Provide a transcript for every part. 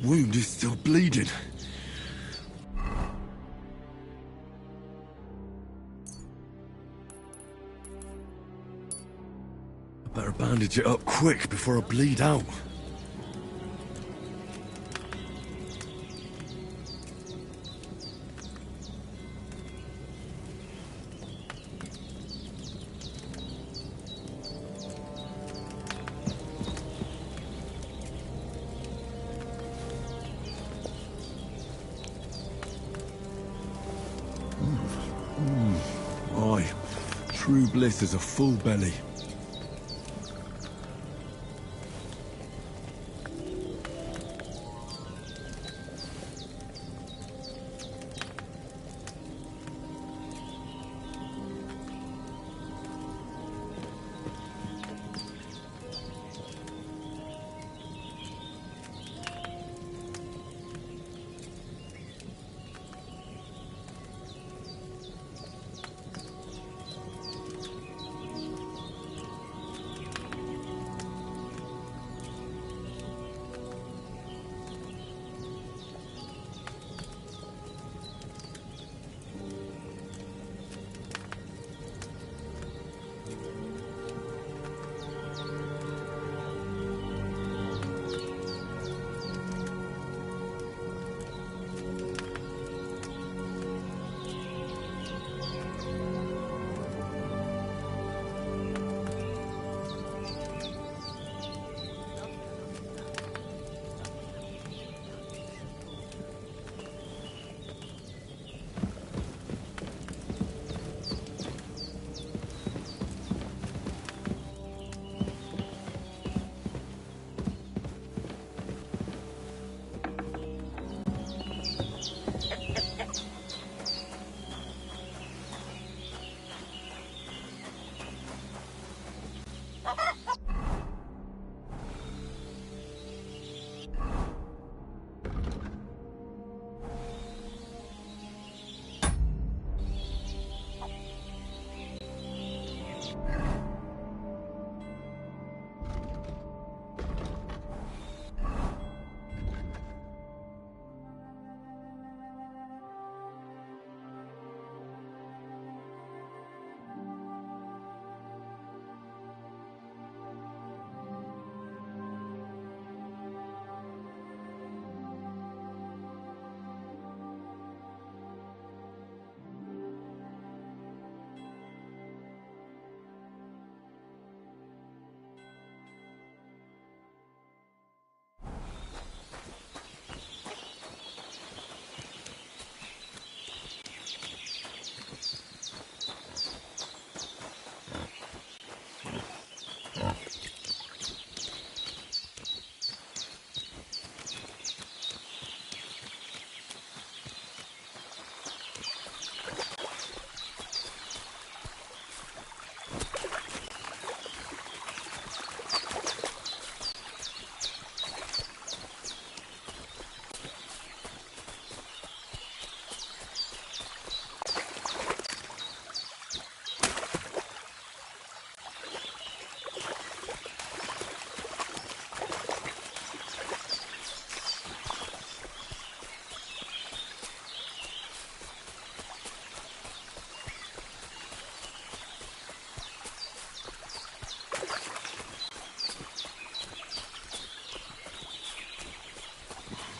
wound is still bleeding. I better bandage it up quick before I bleed out. Aye, true bliss is a full belly.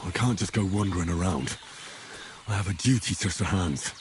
I can't just go wandering around. I have a duty to Sir Hans.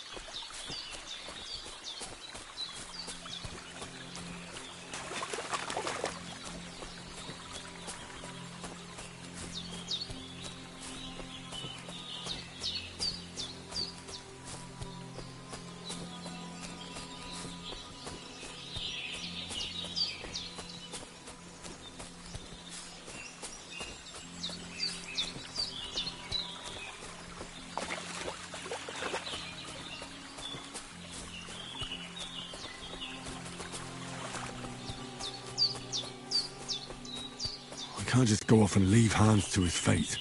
I can't just go off and leave Hans to his fate.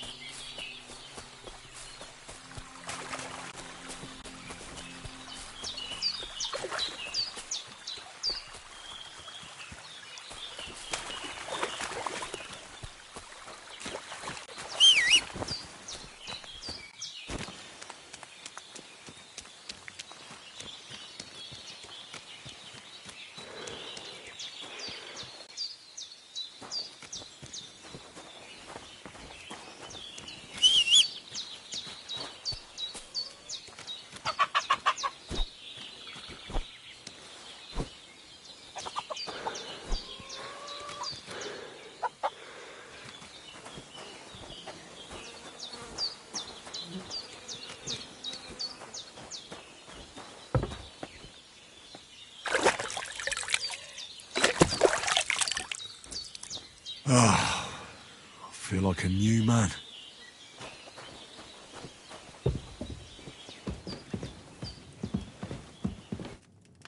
I feel like a new man.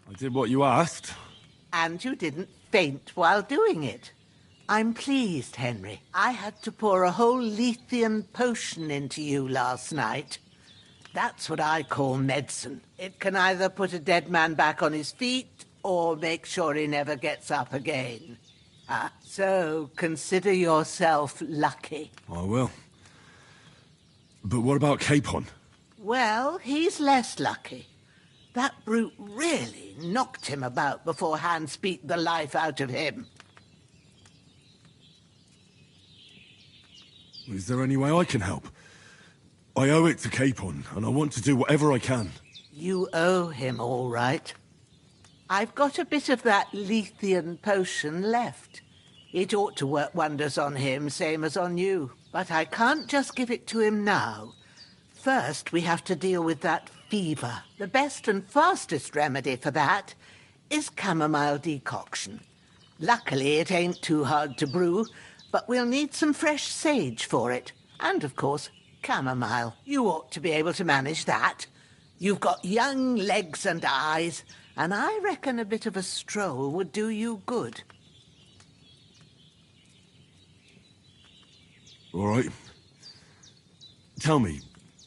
I did what you asked. And you didn't faint while doing it. I'm pleased, Henry. I had to pour a whole Lethean potion into you last night. That's what I call medicine. It can either put a dead man back on his feet or make sure he never gets up again. So consider yourself lucky. I will. But what about Capon? Well, he's less lucky. That brute really knocked him about before Hans beat the life out of him. Is there any way I can help? I owe it to Capon, and I want to do whatever I can. You owe him, all right. I've got a bit of that Lethean potion left. It ought to work wonders on him, same as on you. But I can't just give it to him now. First, we have to deal with that fever. The best and fastest remedy for that is chamomile decoction. Luckily, it ain't too hard to brew, but we'll need some fresh sage for it. And, of course, chamomile. You ought to be able to manage that. You've got young legs and eyes, and I reckon a bit of a stroll would do you good. All right. Tell me,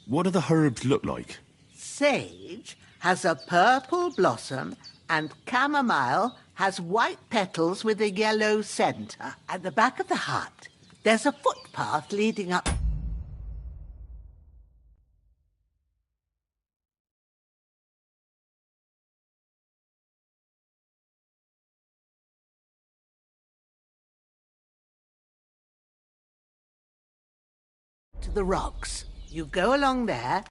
what do the herbs look like? Sage has a purple blossom, and chamomile has white petals with a yellow centre. At the back of the hut, there's a footpath leading up to the rocks. You go along there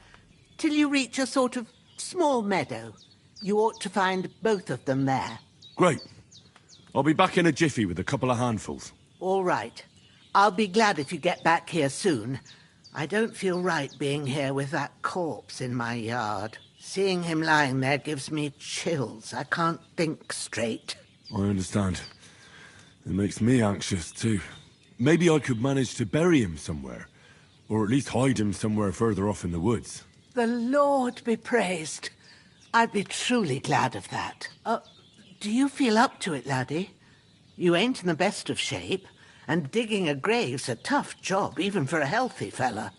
till you reach a sort of small meadow. You ought to find both of them there. Great. I'll be back in a jiffy with a couple of handfuls. All right. I'll be glad if you get back here soon. I don't feel right being here with that corpse in my yard. Seeing him lying there gives me chills. I can't think straight. I understand. It makes me anxious, too. Maybe I could manage to bury him somewhere. Or at least hide him somewhere further off in the woods. The Lord be praised. I'd be truly glad of that. Do you feel up to it, laddie? You ain't in the best of shape, and digging a grave's a tough job, even for a healthy fella.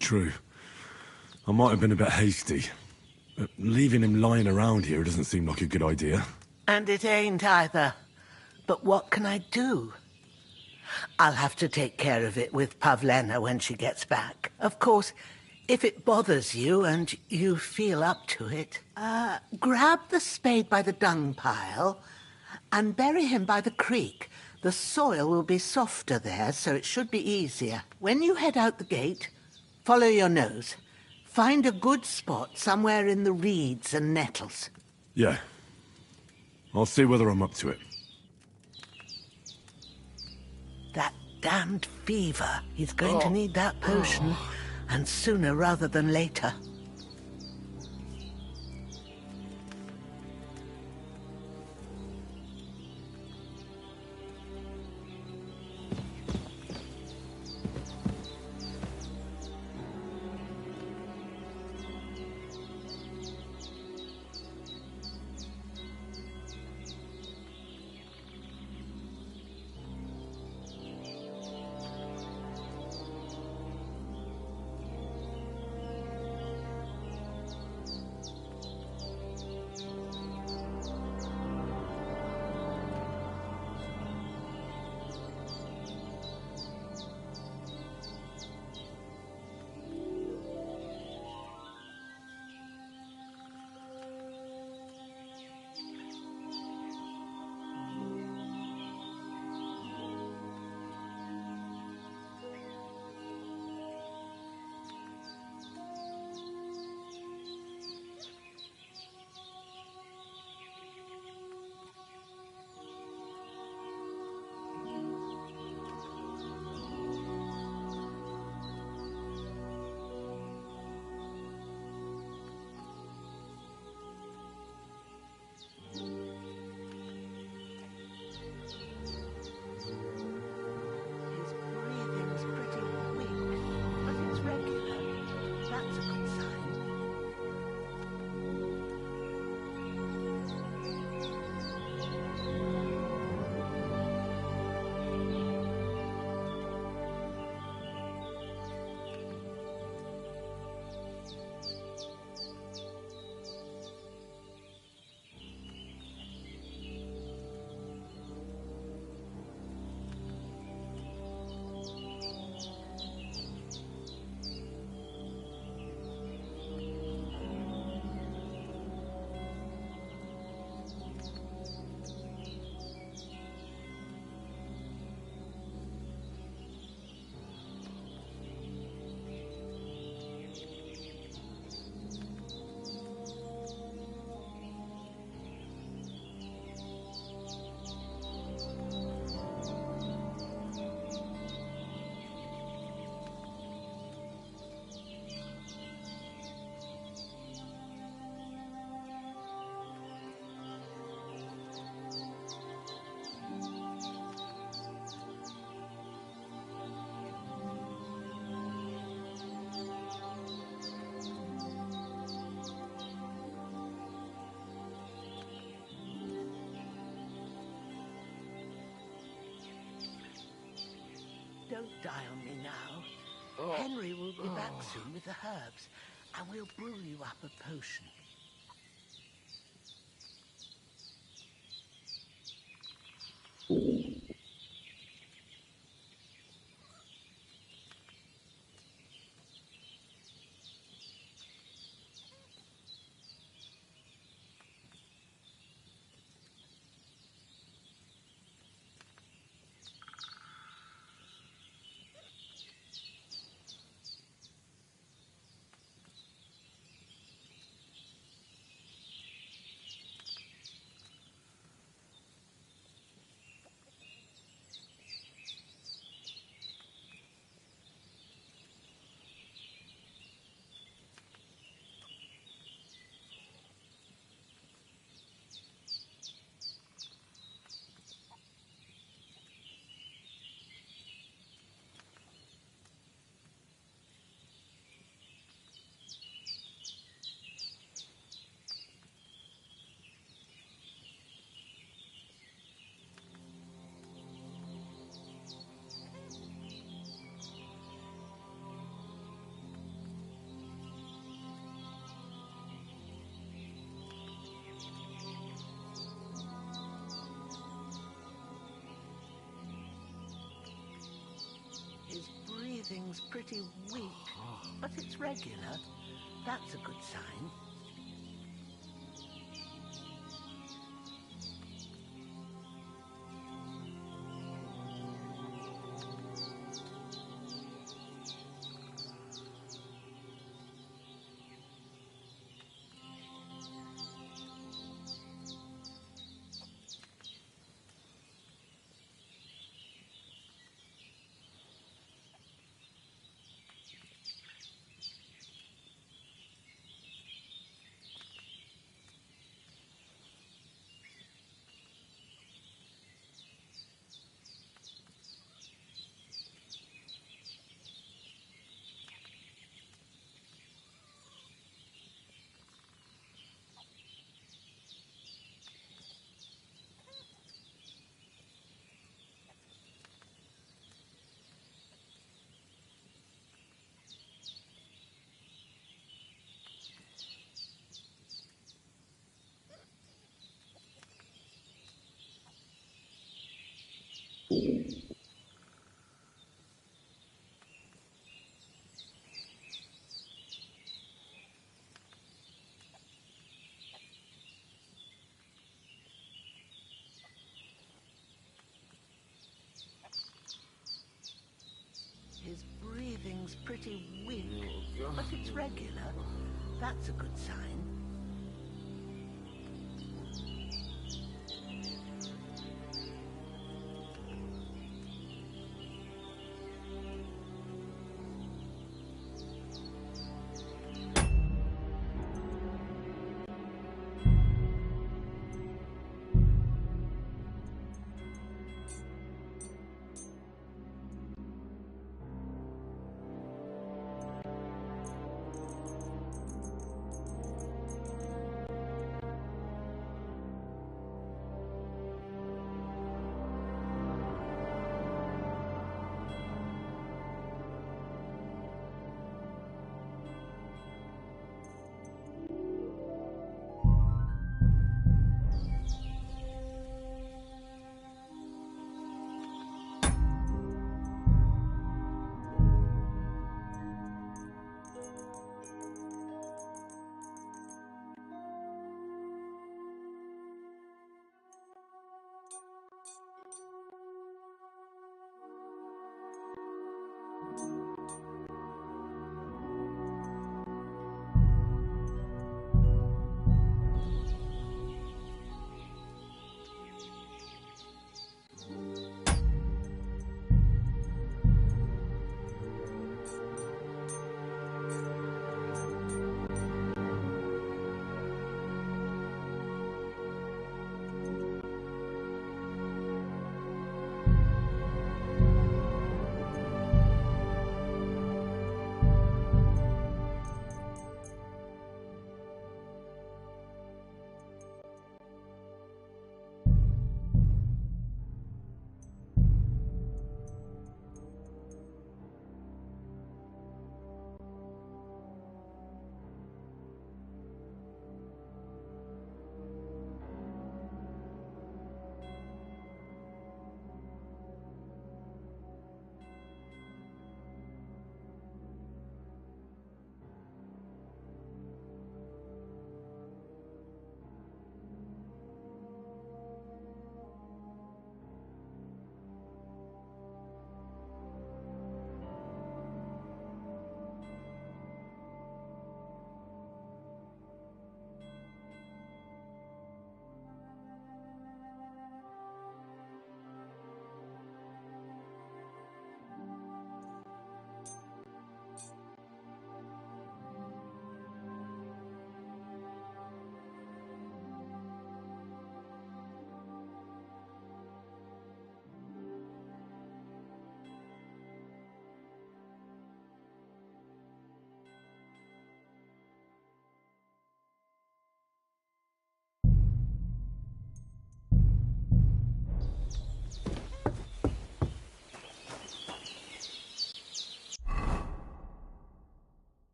True. I might have been a bit hasty. But leaving him lying around here doesn't seem like a good idea. And it ain't either. But what can I do? I'll have to take care of it with Pavlena when she gets back. Of course, if it bothers you and you feel up to it, grab the spade by the dung pile and bury him by the creek. The soil will be softer there, so it should be easier. When you head out the gate, follow your nose. Find a good spot somewhere in the reeds and nettles. Yeah. I'll see whether I'm up to it. That damned fever. He's going to need that potion, and sooner rather than later. don't die on me now. Henry will be back soon with the herbs, and we'll brew you up a potion. His breathing's pretty weak, but it's regular. That's a good sign. His breathing's pretty weak, but it's regular. That's a good sign.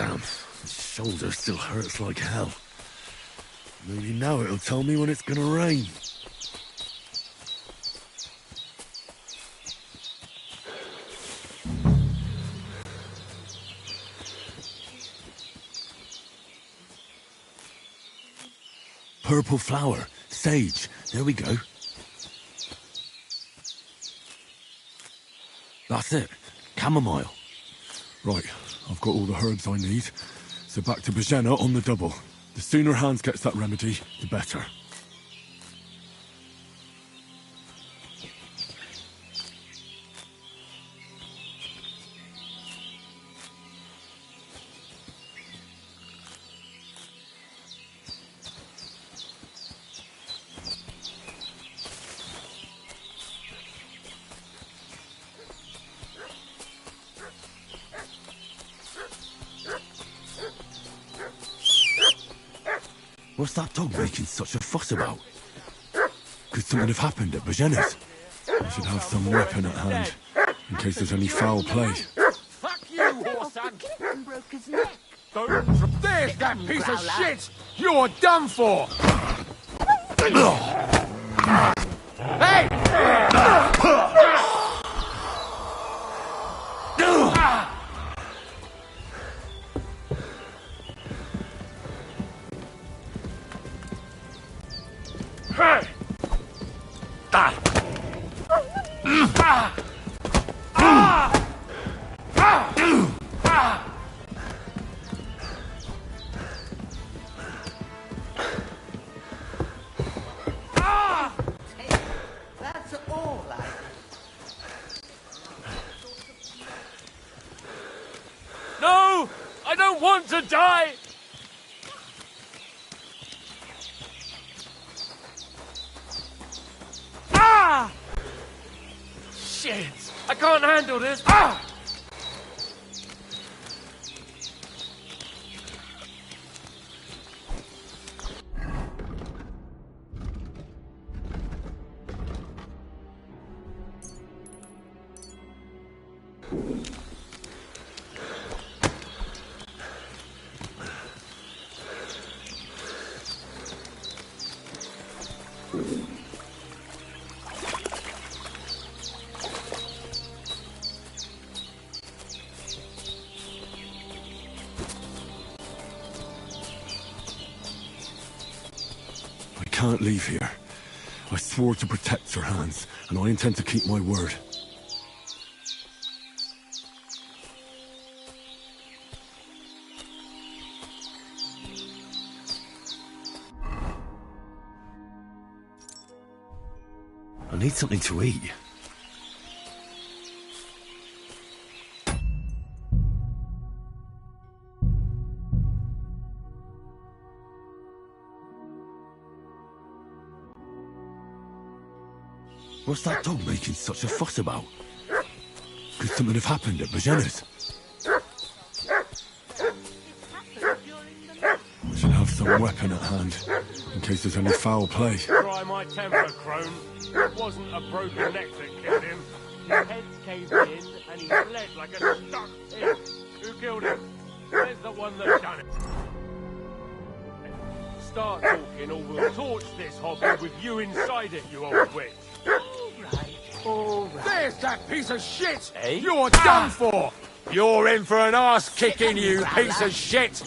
Damn, the shoulder still hurts like hell. Maybe now it'll tell me when it's gonna rain. Purple flower, sage, there we go. That's it, chamomile. Right, I've got all the herbs I need, so back to Bajena on the double. The sooner Hans gets that remedy, the better. What's that dog making such a fuss about? Could something have happened at Bajena's? I should have some weapon at hand, in case there's any foul play. Fuck you, whoreson! Broke his neck. There's that piece of shit! You're done for! Hey! That's all I... No! I don't want to die! Ah! Shit! I can't handle this! Ah! I can't leave here. I swore to protect Sir Hans, and I intend to keep my word. I need something to eat. What's that dog making such a fuss about? Could something have happened at Bajena's? I should have some weapon at hand, in case there's any foul play. Try my temper, crone. It wasn't a broken neck that killed him. His head's caved in, and he bled like a stuck pig. Who killed him? Where's the one that done it? Start talking, or we'll torch this hobby with you inside it, you old witch. All right. There's that piece of shit! Hey? You're done for! You're in for an ass kicking, you piece of shit!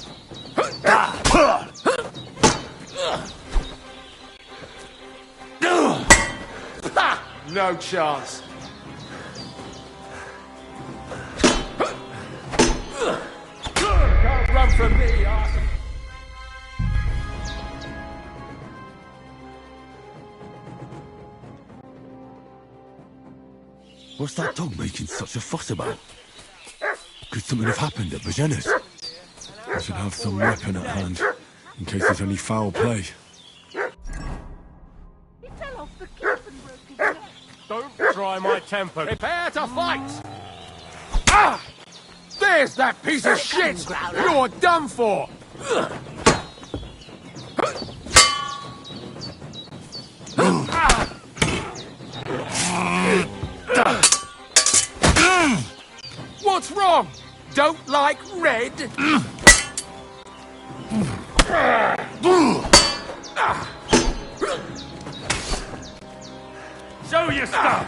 No chance. Can't run from me, ass. What's that dog making such a fuss about? Could something have happened at Bajena's? I should have some weapon at hand, in case there's any foul play. He fell off the cliff and broke his neck. Don't try my temper. Prepare to fight! Ah! There's that piece of shit! You're done for! What's wrong? don't like red? Show your stuff!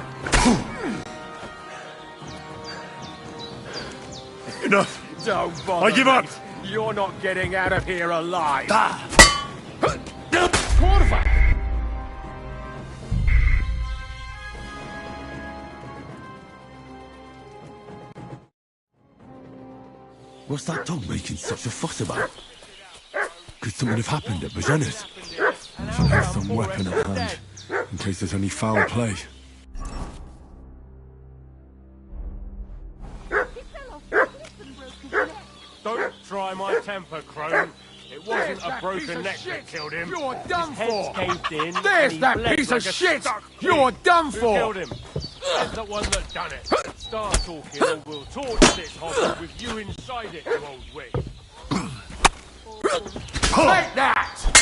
Enough. Don't bother. I give up. mate. You're not getting out of here alive. What's that dog making such a fuss about? Could something have happened at Bajena's? Should have some weapon at hand, in case there's any foul play. Don't try my temper, Crone. It wasn't a broken neck that killed him. You're done His head's for. caved in. and There's he that bled piece like of a shit. stuck pig. You're done Who for. killed him? There's the one that done it. Start talking or we'll torch this hovel with you inside it, you old witch. Take that!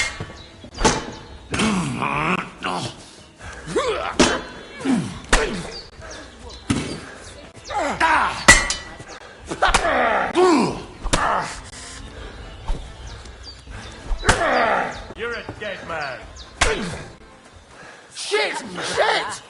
You're a dead man. Shit! Shit!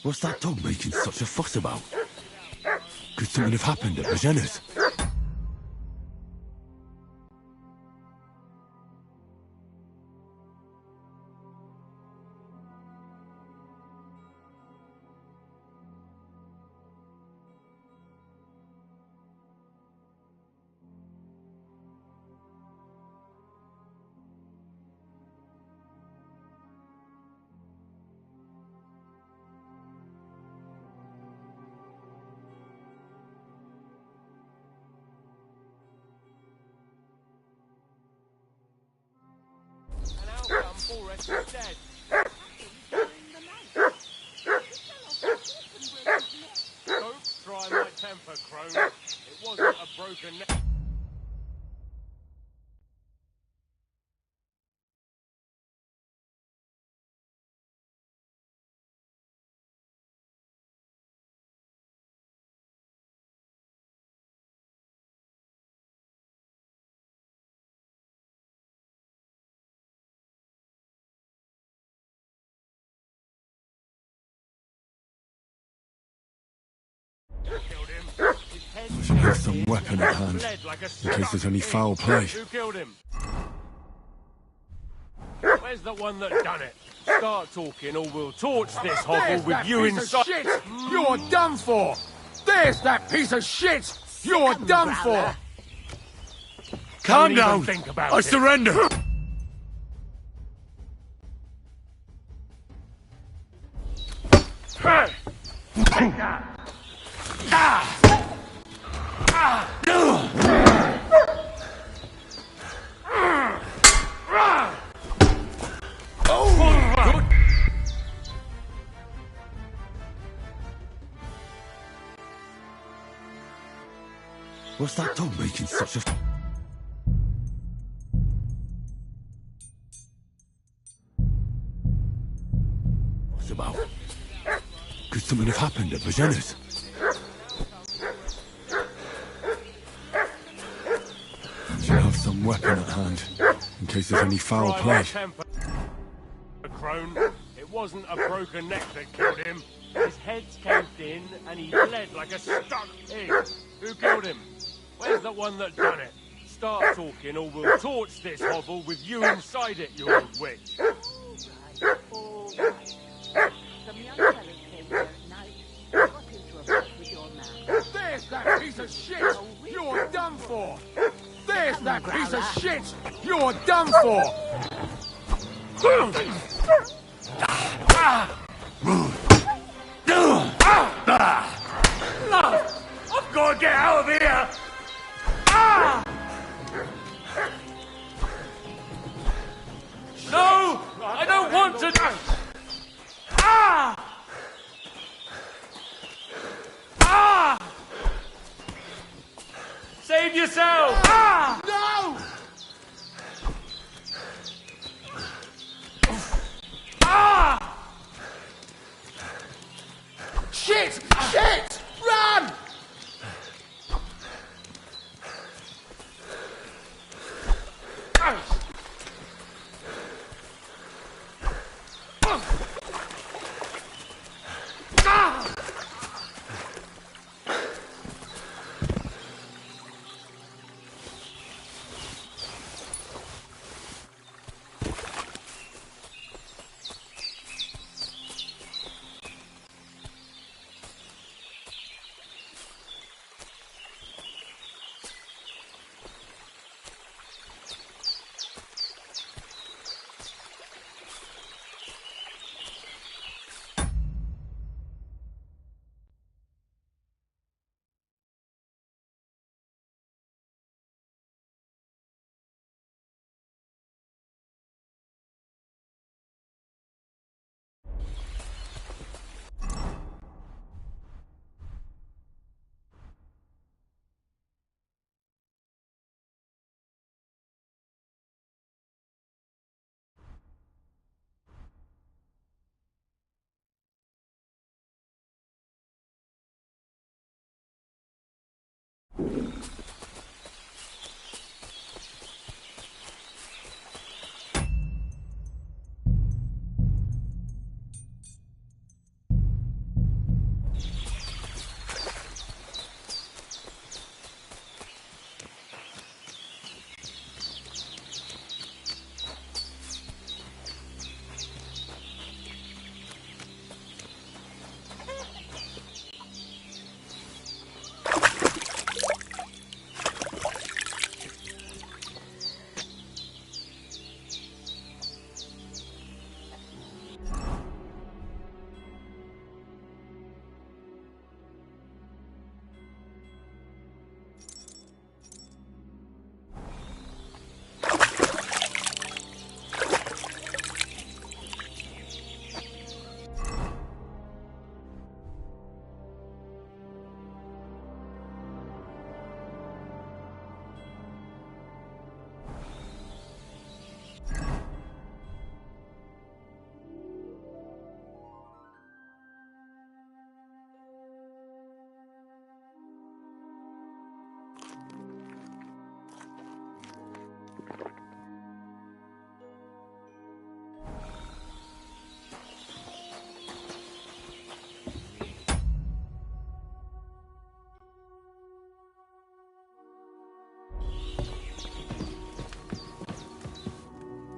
What's that dog making such a fuss about? Could something have happened at Bajena's? An outcome Forrest is dead. Don't try my temper, Crone. It wasn't a broken neck. Killed him. His head I should have caved some in weapon and at he hand, bled like a in stuck case there's any pig. foul play. Who killed him? Where's the one that done it? Start talking or we'll torch this hovel There's with that you piece inside. of shit. You're done for. There's that piece of shit. You're done for. Calm even down! think about I it. surrender! What's that dog making such a... What's about? Could something have happened at Bajena's? Should have some weapon at hand, in case there's any foul Try my play. temper, Crone. It wasn't a broken neck that killed him. His head's caved in and he bled like a stuck pig. Who killed him? Where's the one that done it? Start talking or we'll torch this hovel with you inside it, you old witch. All right. Some young fellas came here at night, got into a fight with your man. There's that piece of shit. You're done for. There's that piece of shit. You're done for. I've got to get out of here! No! I don't want to... yourself! Ah! No! Ah! Shit! Shit! Run!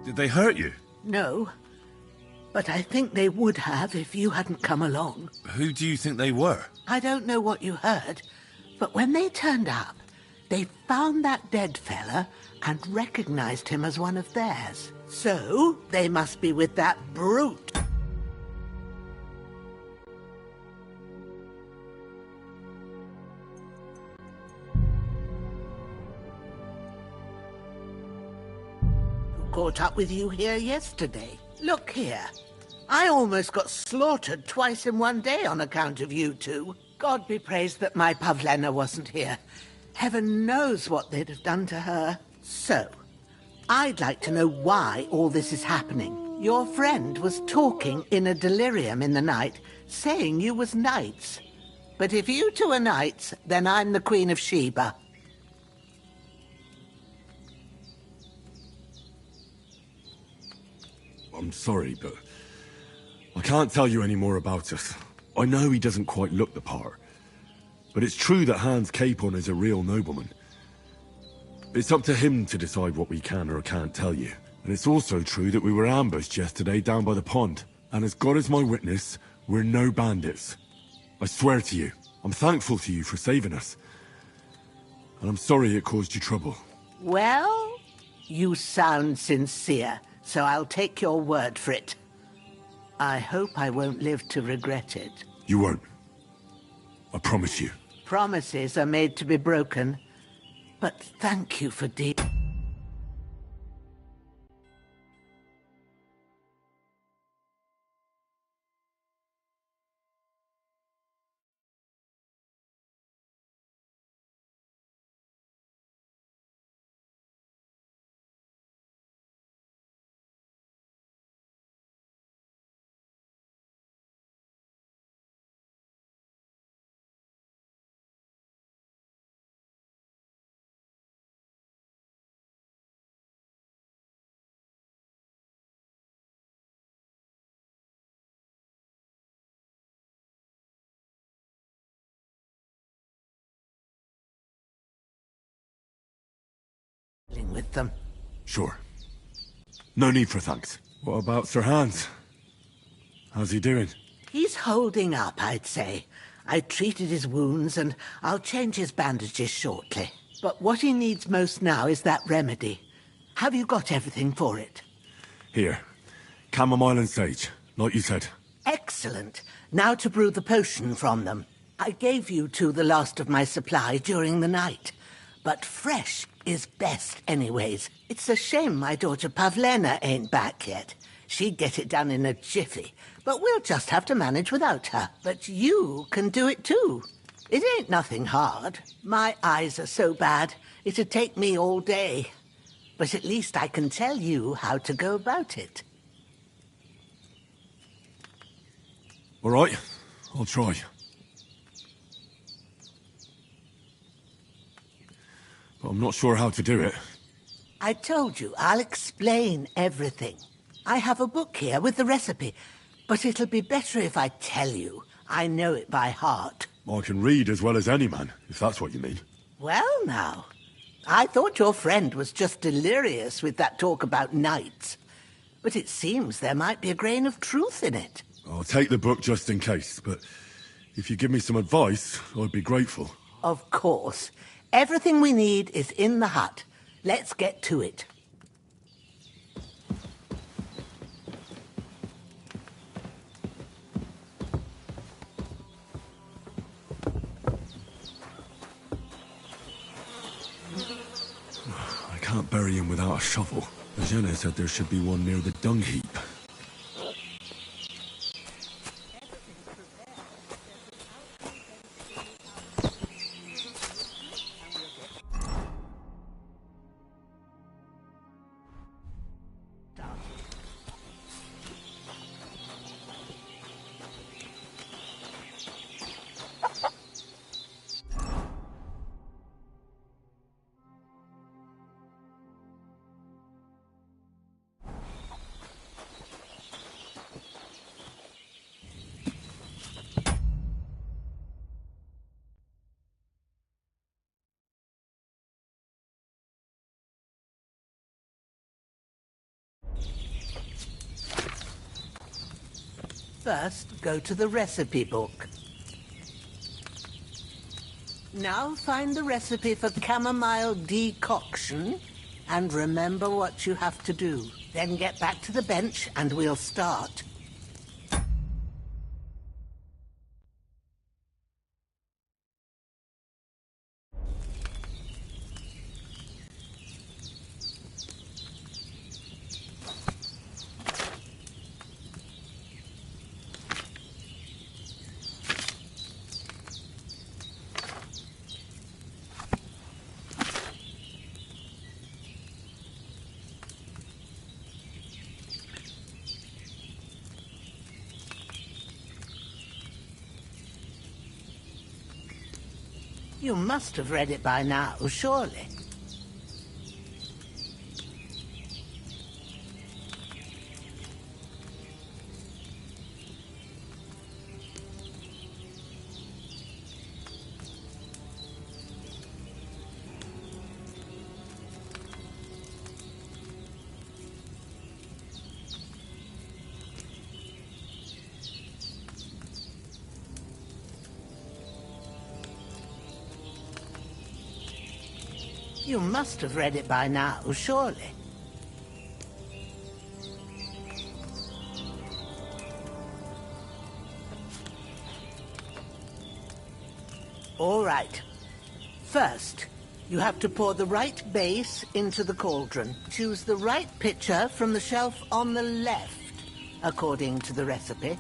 Did they hurt you? No, but I think they would have if you hadn't come along. Who do you think they were? I don't know what you heard, but when they turned up, they found that dead fella and recognized him as one of theirs. So, they must be with that brute. Who caught up with you here yesterday. Look here. I almost got slaughtered twice in one day on account of you two. God be praised that my Pavlena wasn't here. Heaven knows what they'd have done to her. So, I'd like to know why all this is happening. Your friend was talking in a delirium in the night, saying you was knights. But if you two are knights, then I'm the Queen of Sheba. I'm sorry, but I can't tell you any more about us. I know he doesn't quite look the part, but it's true that Hans Capon is a real nobleman. It's up to him to decide what we can or can't tell you. And it's also true that we were ambushed yesterday down by the pond. And as God is my witness, we're no bandits. I swear to you, I'm thankful to you for saving us. And I'm sorry it caused you trouble. Well, you sound sincere, so I'll take your word for it. I hope I won't live to regret it. You won't. I promise you. Promises are made to be broken. But thank you for something with them. Sure. No need for thanks. What about Sir Hans? How's he doing? He's holding up, I'd say. I treated his wounds, and I'll change his bandages shortly. But what he needs most now is that remedy. Have you got everything for it? Here. Chamomile and sage, like you said. Excellent. Now to brew the potion from them. I gave you two the last of my supply during the night. But fresh is best anyways. It's a shame my daughter Pavlena ain't back yet. She'd get it done in a jiffy. But we'll just have to manage without her. But you can do it too. It ain't nothing hard. My eyes are so bad, it'd take me all day. But at least I can tell you how to go about it. All right, I'll try. But I'm not sure how to do it. I told you, I'll explain everything. I have a book here with the recipe, but it'll be better if I tell you. I know it by heart. I can read as well as any man, if that's what you mean. Well now, I thought your friend was just delirious with that talk about knights. But it seems there might be a grain of truth in it. I'll take the book just in case, but if you give me some advice, I'd be grateful. Of course. Everything we need is in the hut. Let's get to it. I can't bury him without a shovel. Jenna said there should be one near the dung heap. First, go to the recipe book. Now find the recipe for chamomile decoction, and remember what you have to do. Then get back to the bench, and we'll start. You must have read it by now, surely. You must have read it by now, surely. All right. First, you have to pour the right base into the cauldron. Choose the right pitcher from the shelf on the left, according to the recipe.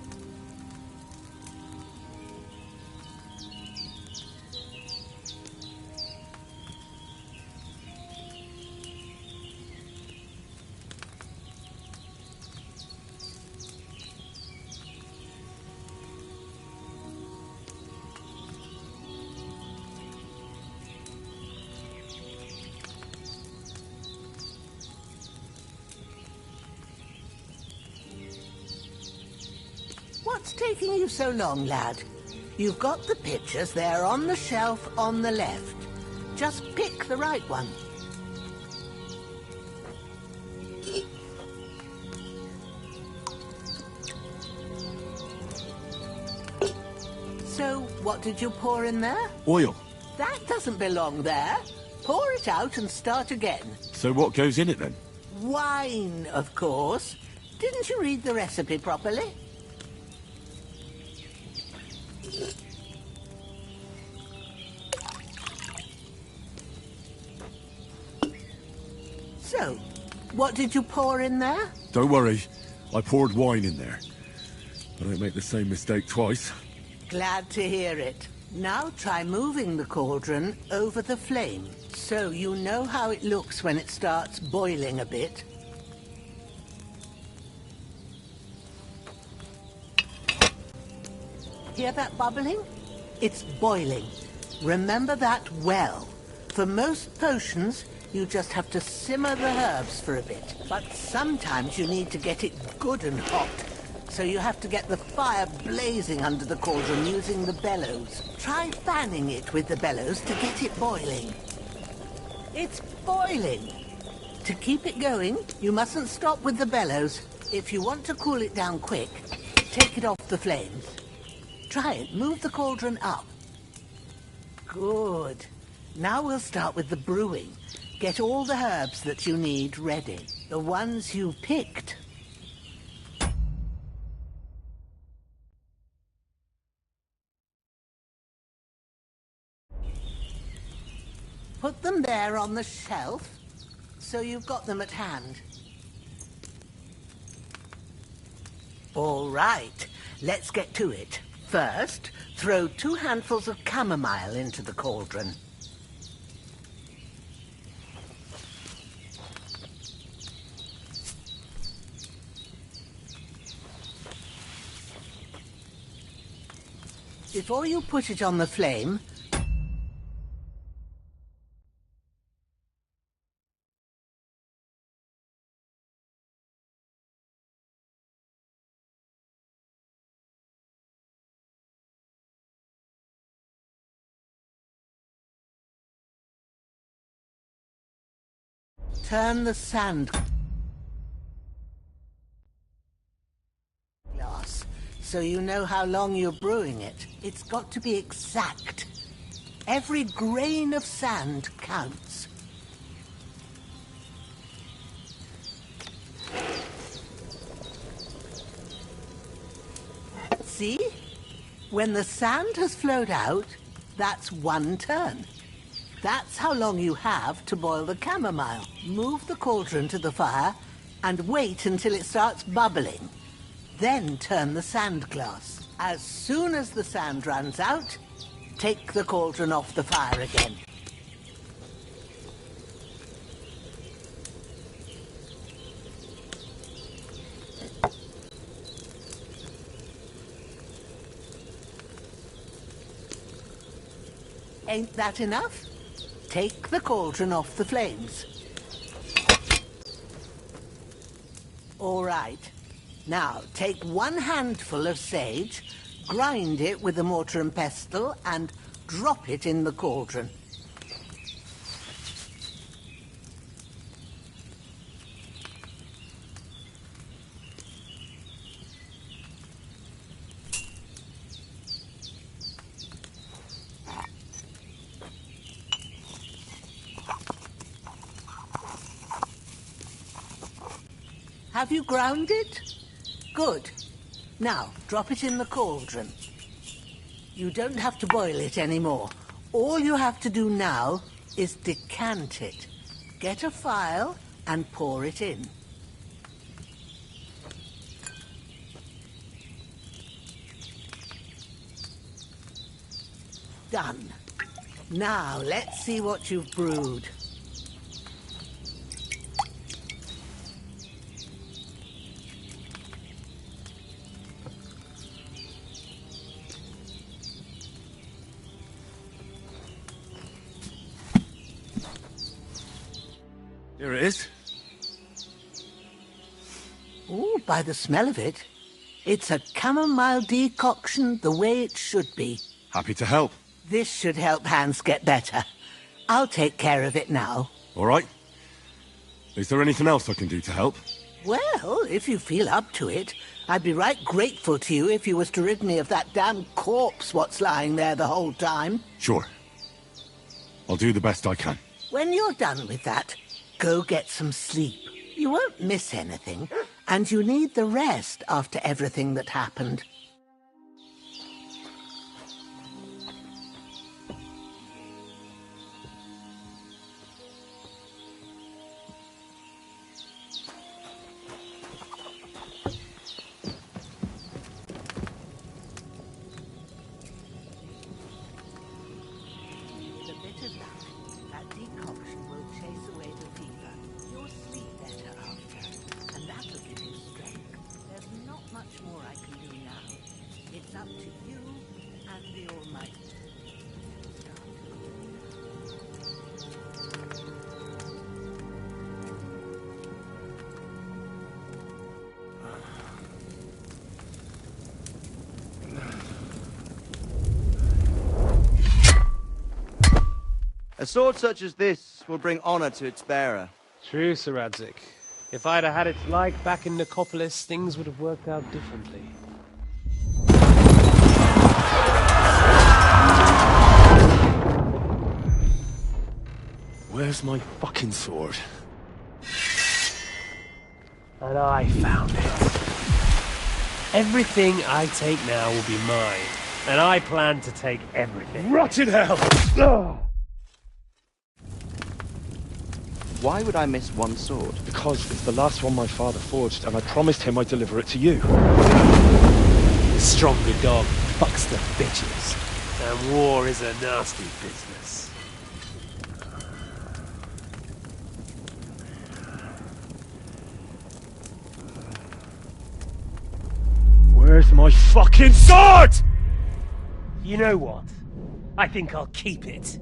What's taking you so long, lad? You've got the pitchers there on the shelf on the left. Just pick the right one. What did you pour in there? Oil. That doesn't belong there. Pour it out and start again. So what goes in it then? Wine, of course. Didn't you read the recipe properly? So, what did you pour in there? Don't worry. I poured wine in there. I don't make the same mistake twice. Glad to hear it. Now try moving the cauldron over the flame, so you know how it looks when it starts boiling a bit. Hear that bubbling? It's boiling. Remember that well. For most potions, you just have to simmer the herbs for a bit. But sometimes you need to get it good and hot. So you have to get the fire blazing under the cauldron using the bellows. Try fanning it with the bellows to get it boiling. It's boiling. To keep it going, you mustn't stop with the bellows. If you want to cool it down quick, take it off the flames. Try it. Move the cauldron up. Good. Now we'll start with the brewing. Get all the herbs that you need ready. The ones you picked. Put them there on the shelf, so you've got them at hand. All right, let's get to it. First, throw 2 handfuls of chamomile into the cauldron. Before you put it on the flame, turn the sand glass so you know how long you're brewing it. It's got to be exact. Every grain of sand counts. See? When the sand has flowed out, that's 1 turn. That's how long you have to boil the chamomile. Move the cauldron to the fire and wait until it starts bubbling. Then turn the sand glass. As soon as the sand runs out, take the cauldron off the fire again. Ain't that enough? Take the cauldron off the flames. All right. Now, take 1 handful of sage, grind it with a mortar and pestle, and drop it in the cauldron. Have you ground it? Good. Now, drop it in the cauldron. You don't have to boil it anymore. All you have to do now is decant it. Get a phial and pour it in. Done. Now, let's see what you've brewed. Here it is. Ooh, by the smell of it, it's a chamomile decoction the way it should be. Happy to help. This should help Hans get better. I'll take care of it now. All right. Is there anything else I can do to help? Well, if you feel up to it, I'd be right grateful to you if you was to rid me of that damn corpse what's lying there the whole time. Sure. I'll do the best I can. When you're done with that, go get some sleep. You won't miss anything, and you need the rest after everything that happened. With a bit of luck, that decoction will chase away the fever. You'll sleep better after, and that'll give you strength. There's not much more I can do now. It's up to you and the Almighty. A sword such as this will bring honor to its bearer. True, Sir Radzik. If I'd have had its like back in Nicopolis, things would have worked out differently. Where's my fucking sword? And I found it. Everything I take now will be mine, and I plan to take everything. Rotten hell! Why would I miss one sword? Because it's the last one my father forged, and I promised him I'd deliver it to you. The stronger dog fucks the bitches, and war is a nasty business. Where's my fucking sword? You know what? I think I'll keep it.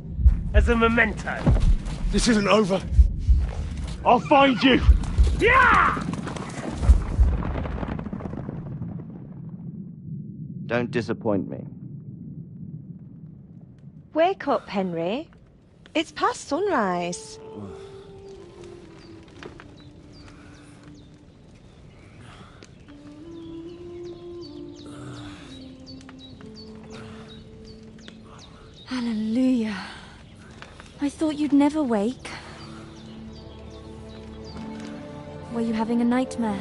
As a memento. This isn't over. I'll find you! Yeah! Don't disappoint me. Wake up, Henry. It's past sunrise. Hallelujah. I thought you'd never wake. Were you having a nightmare?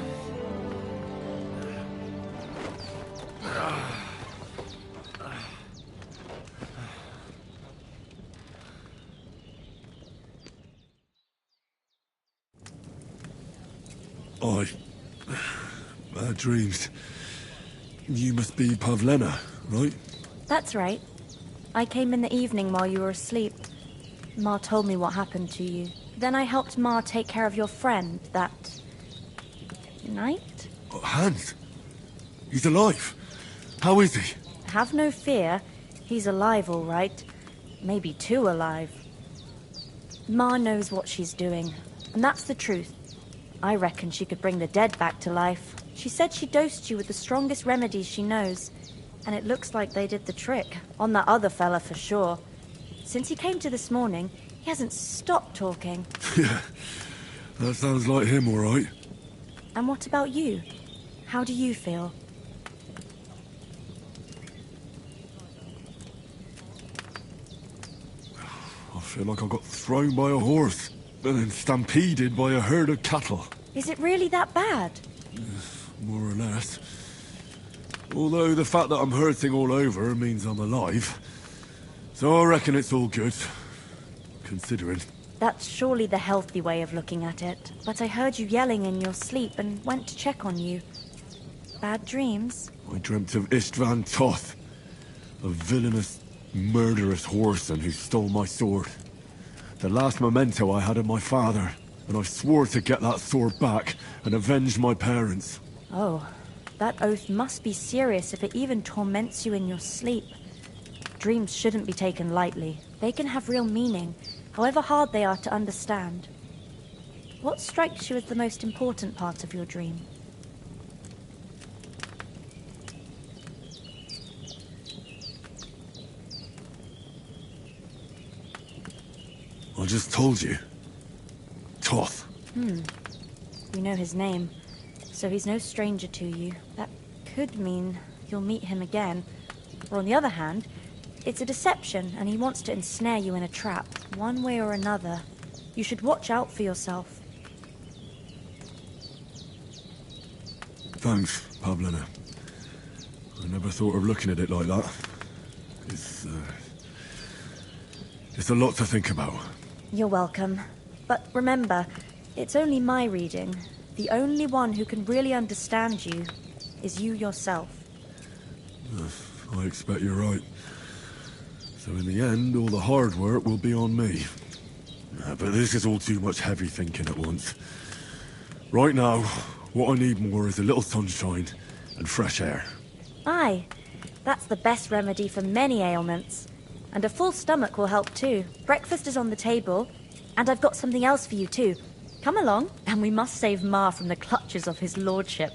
Bad dreams. You must be Pavlena, right? That's right. I came in the evening while you were asleep. Ma told me what happened to you. Then I helped Ma take care of your friend that night? Hans? He's alive. How is he? Have no fear. He's alive, all right. Maybe too alive. Ma knows what she's doing, and that's the truth. I reckon she could bring the dead back to life. She said she dosed you with the strongest remedies she knows, and it looks like they did the trick. On that other fella for sure. Since he came to this morning, he hasn't stopped talking. Yeah, that sounds like him, all right. And what about you? How do you feel? I feel like I got thrown by a horse, and then stampeded by a herd of cattle. Is it really that bad? More or less. Although the fact that I'm hurting all over means I'm alive. So I reckon it's all good. Considering. That's surely the healthy way of looking at it. But I heard you yelling in your sleep and went to check on you. Bad dreams? I dreamt of Istvan Toth. A villainous, murderous whoreson who stole my sword. The last memento I had of my father. And I swore to get that sword back and avenge my parents. Oh, that oath must be serious if it even torments you in your sleep. Dreams shouldn't be taken lightly. They can have real meaning, however hard they are to understand. What strikes you as the most important part of your dream? I just told you. Toth. You know his name, so he's no stranger to you. That could mean you'll meet him again. Or on the other hand, it's a deception and he wants to ensnare you in a trap, one way or another. You should watch out for yourself. Thanks, Pavlina. I never thought of looking at it like that. It's a lot to think about. You're welcome. But remember, it's only my reading. The only one who can really understand you is you yourself. I expect you're right. So in the end, all the hard work will be on me. But this is all too much heavy thinking at once. Right now, what I need more is a little sunshine and fresh air. Aye, that's the best remedy for many ailments. And a full stomach will help too. Breakfast is on the table, and I've got something else for you too. Come along, and we must save Ma from the clutches of his lordship.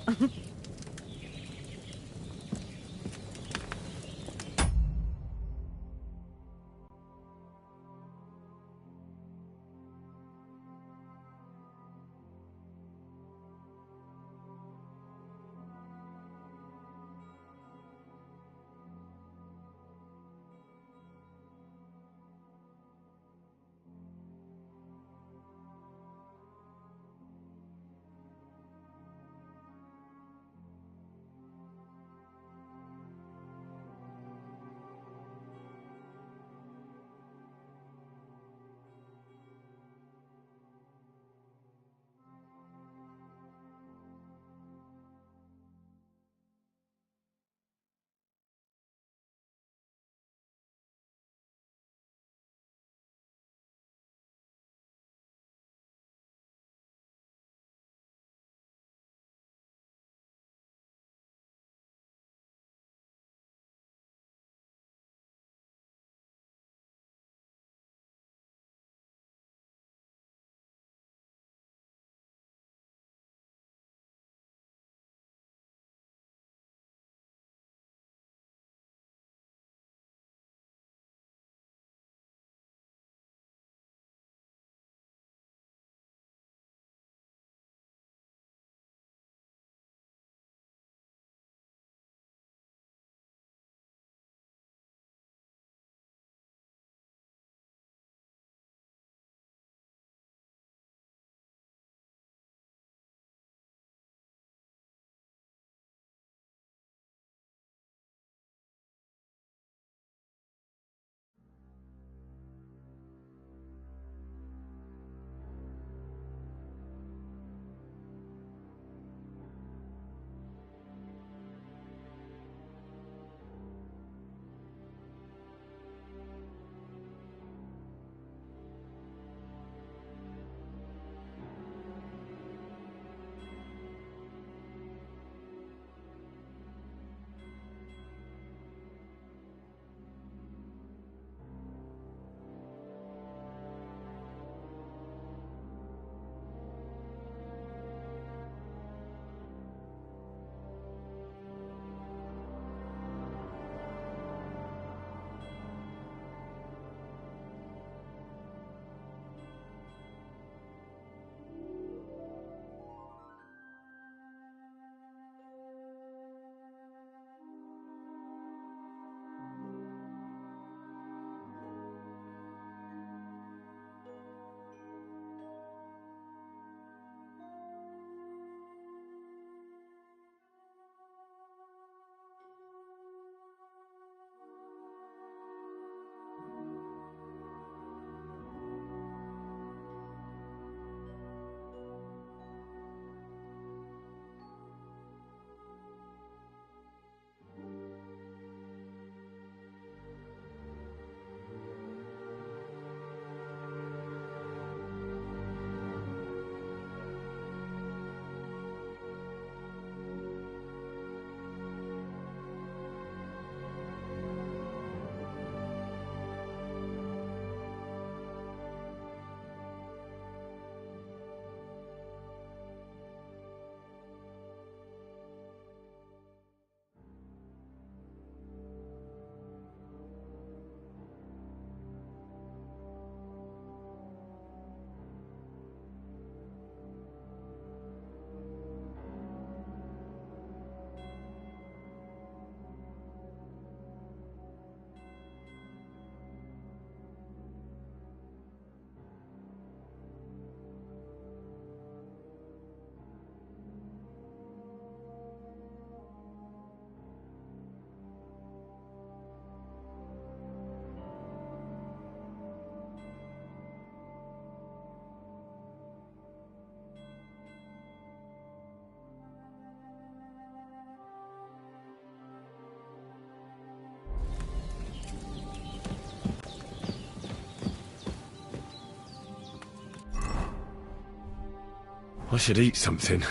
I should eat something.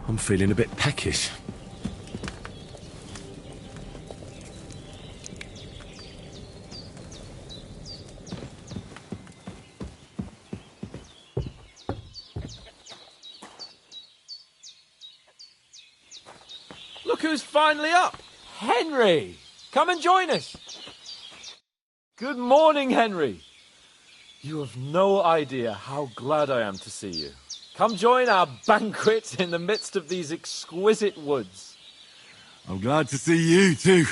I'm feeling a bit peckish. Look who's finally up! Henry! Come and join us! Good morning, Henry! You have no idea how glad I am to see you. Come join our banquet in the midst of these exquisite woods. I'm glad to see you, too.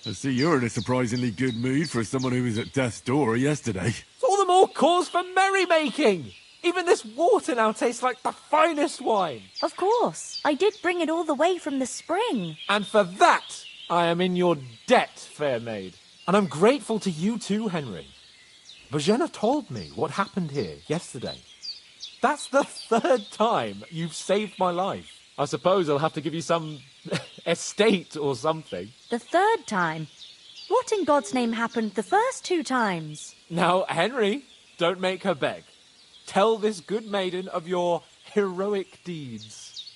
I see you're in a surprisingly good mood for someone who was at death's door yesterday. It's all the more cause for merrymaking! Even this water now tastes like the finest wine. Of course. I did bring it all the way from the spring. And for that, I am in your debt, fair maid. And I'm grateful to you too, Henry. Bojena told me what happened here yesterday. That's the third time you've saved my life. I suppose I'll have to give you some estate or something. The third time? What in God's name happened the first 2 times? Now, Henry, don't make her beg. Tell this good maiden of your heroic deeds.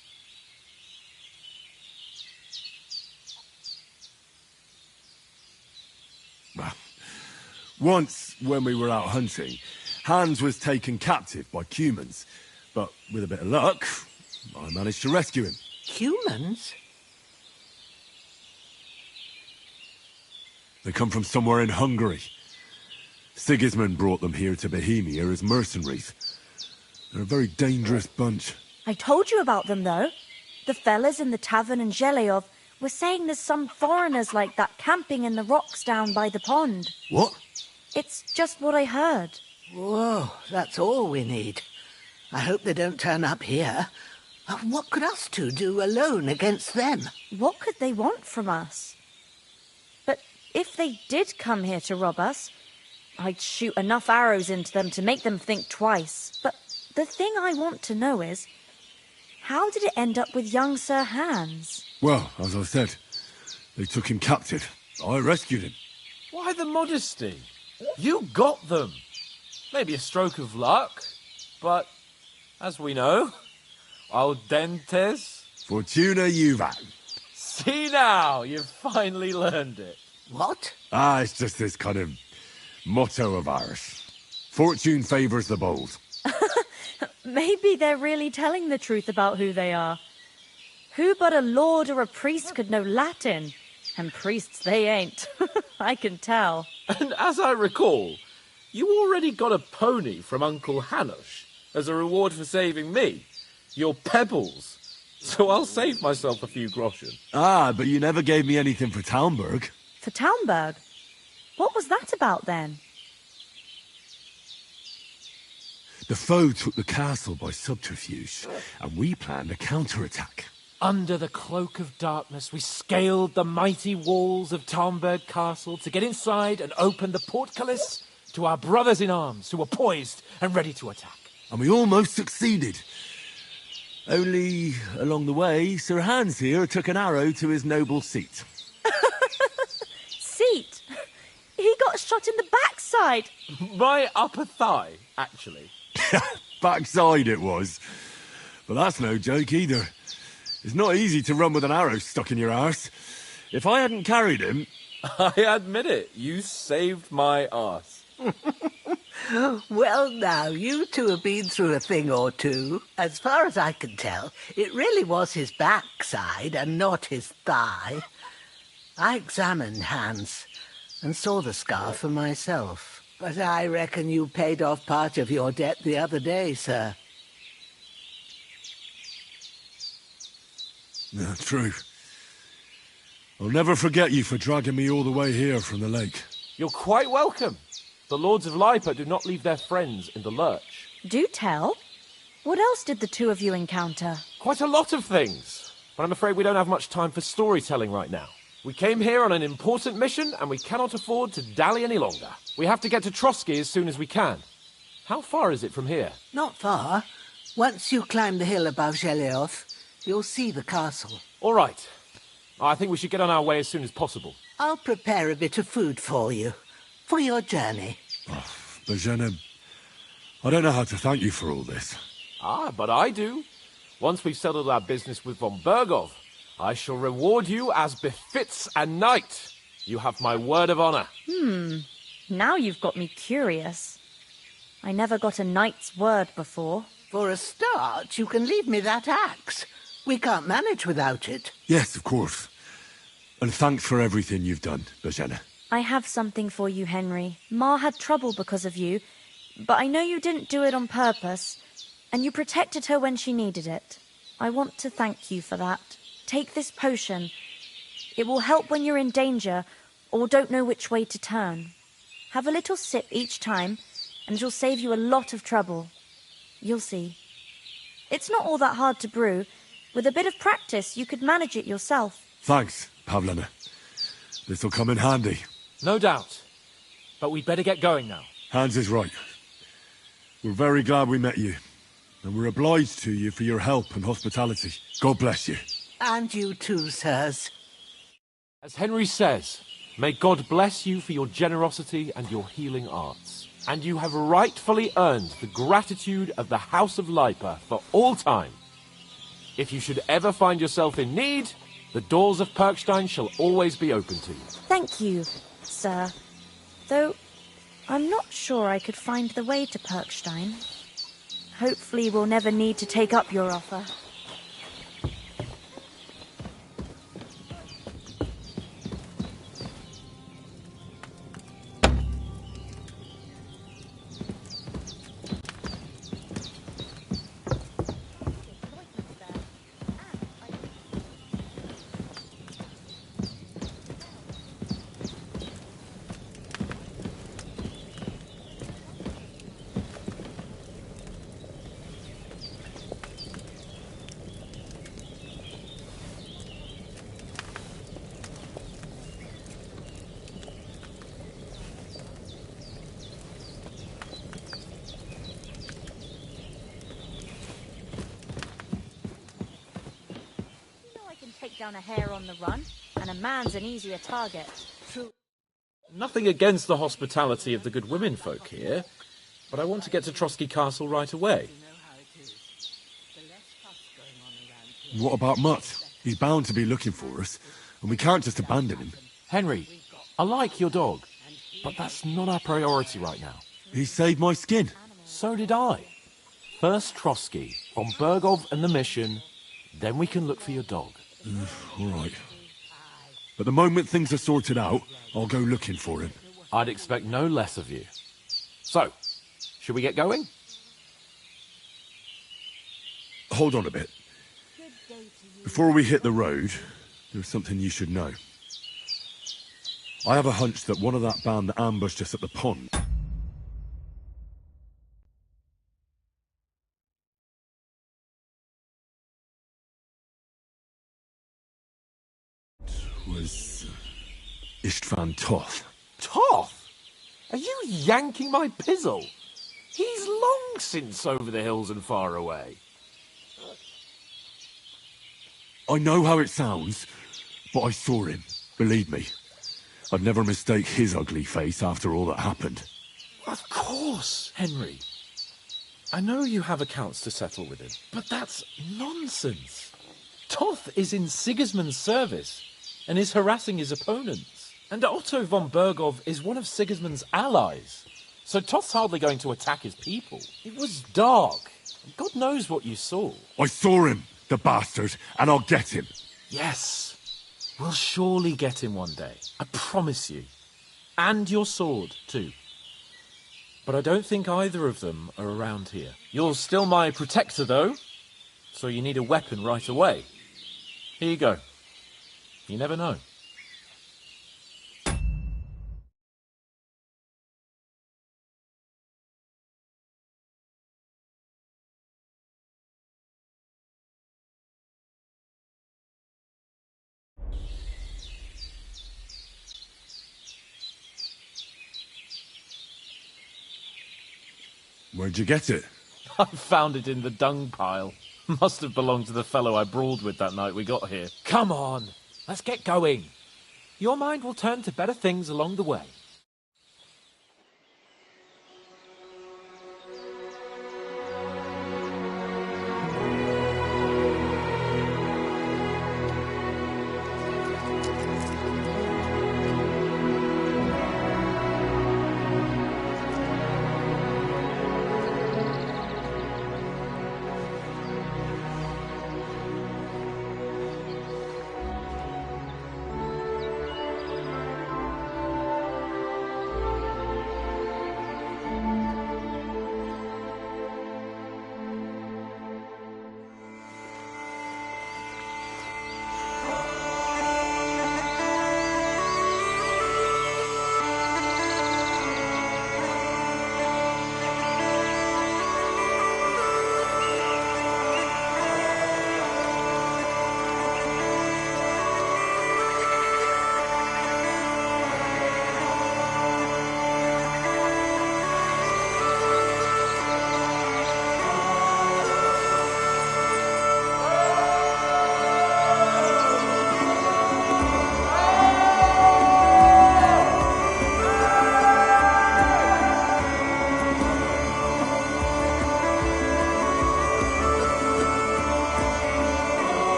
Well, once, when we were out hunting, Hans was taken captive by humans. But with a bit of luck, I managed to rescue him. Humans? They come from somewhere in Hungary. Sigismund brought them here to Bohemia as mercenaries. They're a very dangerous bunch. I told you about them, though. The fellas in the tavern in Zheleov were saying there's some foreigners like that camping in the rocks down by the pond. What? It's just what I heard. Whoa, that's all we need. I hope they don't turn up here. What could us two do alone against them? What could they want from us? But if they did come here to rob us, I'd shoot enough arrows into them to make them think twice. But the thing I want to know is, how did it end up with young Sir Hans? Well, as I said, they took him captive. I rescued him. Why the modesty? You got them. Maybe a stroke of luck, but as we know, audentes. Fortuna juvat. See now, you've finally learned it. What? It's just this kind of motto of ours. Fortune favours the bold. Maybe they're really telling the truth about who they are. Who but a lord or a priest could know Latin? And priests they ain't. I can tell. And as I recall, you already got a pony from Uncle Hanush as a reward for saving me. Your pebbles. So I'll save myself a few groschen. But you never gave me anything for Talmberg. For Talmberg? What was that about then? The foe took the castle by subterfuge, and we planned a counterattack. Under the cloak of darkness, we scaled the mighty walls of Talmberg Castle to get inside and open the portcullis to our brothers-in-arms who were poised and ready to attack. And we almost succeeded. Only, along the way, Sir Hans here took an arrow to his noble seat. Seat? He got shot in the backside. My upper thigh, actually. Backside it was. But that's no joke either. It's not easy to run with an arrow stuck in your arse. If I hadn't carried him... I admit it, you saved my arse. Well, now, you two have been through a thing or two. As far as I can tell, it really was his backside and not his thigh. I examined Hans and saw the scar for myself. But I reckon you paid off part of your debt the other day, sir. No, true. I'll never forget you for dragging me all the way here from the lake. You're quite welcome. The Lords of Lipa do not leave their friends in the lurch. Do tell. What else did the two of you encounter? Quite a lot of things. But I'm afraid we don't have much time for storytelling right now. We came here on an important mission, and we cannot afford to dally any longer. We have to get to Trotsky as soon as we can. How far is it from here? Not far. Once you climb the hill above Zheleov, you'll see the castle. All right. I think we should get on our way as soon as possible. I'll prepare a bit of food for you, for your journey. Bojena, I don't know how to thank you for all this. Ah, but I do. Once we've settled our business with von Bergov, I shall reward you as befits a knight. You have my word of honor. Now you've got me curious. I never got a knight's word before. For a start, you can leave me that axe. We can't manage without it. Yes, of course. And thanks for everything you've done, Bozena. I have something for you, Henry. Ma had trouble because of you, but I know you didn't do it on purpose, and you protected her when she needed it. I want to thank you for that. Take this potion. It will help when you're in danger or don't know which way to turn. Have a little sip each time, and it'll save you a lot of trouble. You'll see. It's not all that hard to brew. With a bit of practice, you could manage it yourself. Thanks, Pavlena. This'll come in handy. No doubt. But we'd better get going now. Hans is right. We're very glad we met you. And we're obliged to you for your help and hospitality. God bless you. And you too, sirs. As Henry says, may God bless you for your generosity and your healing arts. And you have rightfully earned the gratitude of the House of Lipa for all time. If you should ever find yourself in need, the doors of Perkstein shall always be open to you. Thank you, sir. Though, I'm not sure I could find the way to Perkstein. Hopefully we'll never need to take up your offer. Take down a hare on the run, and a man's an easier target. Nothing against the hospitality of the good women folk here, but I want to get to Trotsky Castle right away. What about Mutt? He's bound to be looking for us, and we can't just abandon him. Henry, I like your dog, but that's not our priority right now. He saved my skin. So did I. First Trotsky, von Bergov and the mission, then we can look for your dog. All right. But the moment things are sorted out, I'll go looking for him. I'd expect no less of you. So, should we get going? Hold on a bit. Before we hit the road, there's something you should know. I have a hunch that one of that band that ambushed us at the pond was Istvan Toth. Toth? Are you yanking my pizzle? He's long since over the hills and far away. I know how it sounds, but I saw him. Believe me. I'd never mistake his ugly face after all that happened. Of course, Henry. I know you have accounts to settle with him, but that's nonsense. Toth is in Sigismund's service and is harassing his opponents. And Otto von Bergov is one of Sigismund's allies. So Toth's hardly going to attack his people. It was dark. God knows what you saw. I saw him, the bastard, and I'll get him. Yes. We'll surely get him one day. I promise you. And your sword, too. But I don't think either of them are around here. You're still my protector, though. So you need a weapon right away. Here you go. You never know. Where'd you get it? I found it in the dung pile. Must have belonged to the fellow I brawled with that night we got here. Come on, let's get going. Your mind will turn to better things along the way.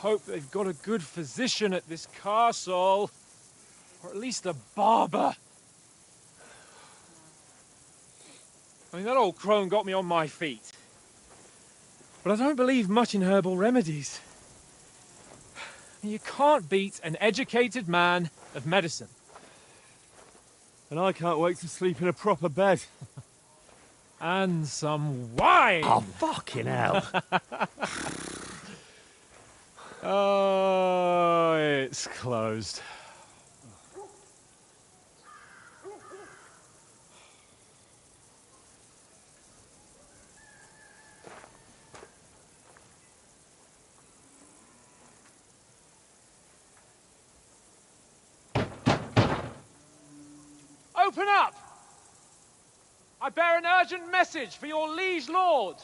hope they've got a good physician at this castle. Or at least a barber. I mean, that old crone got me on my feet. But I don't believe much in herbal remedies. You can't beat an educated man of medicine. And I can't wait to sleep in a proper bed. And some wine! Oh, fucking hell. Oh, it's closed. Open up! I bear an urgent message for your liege lord.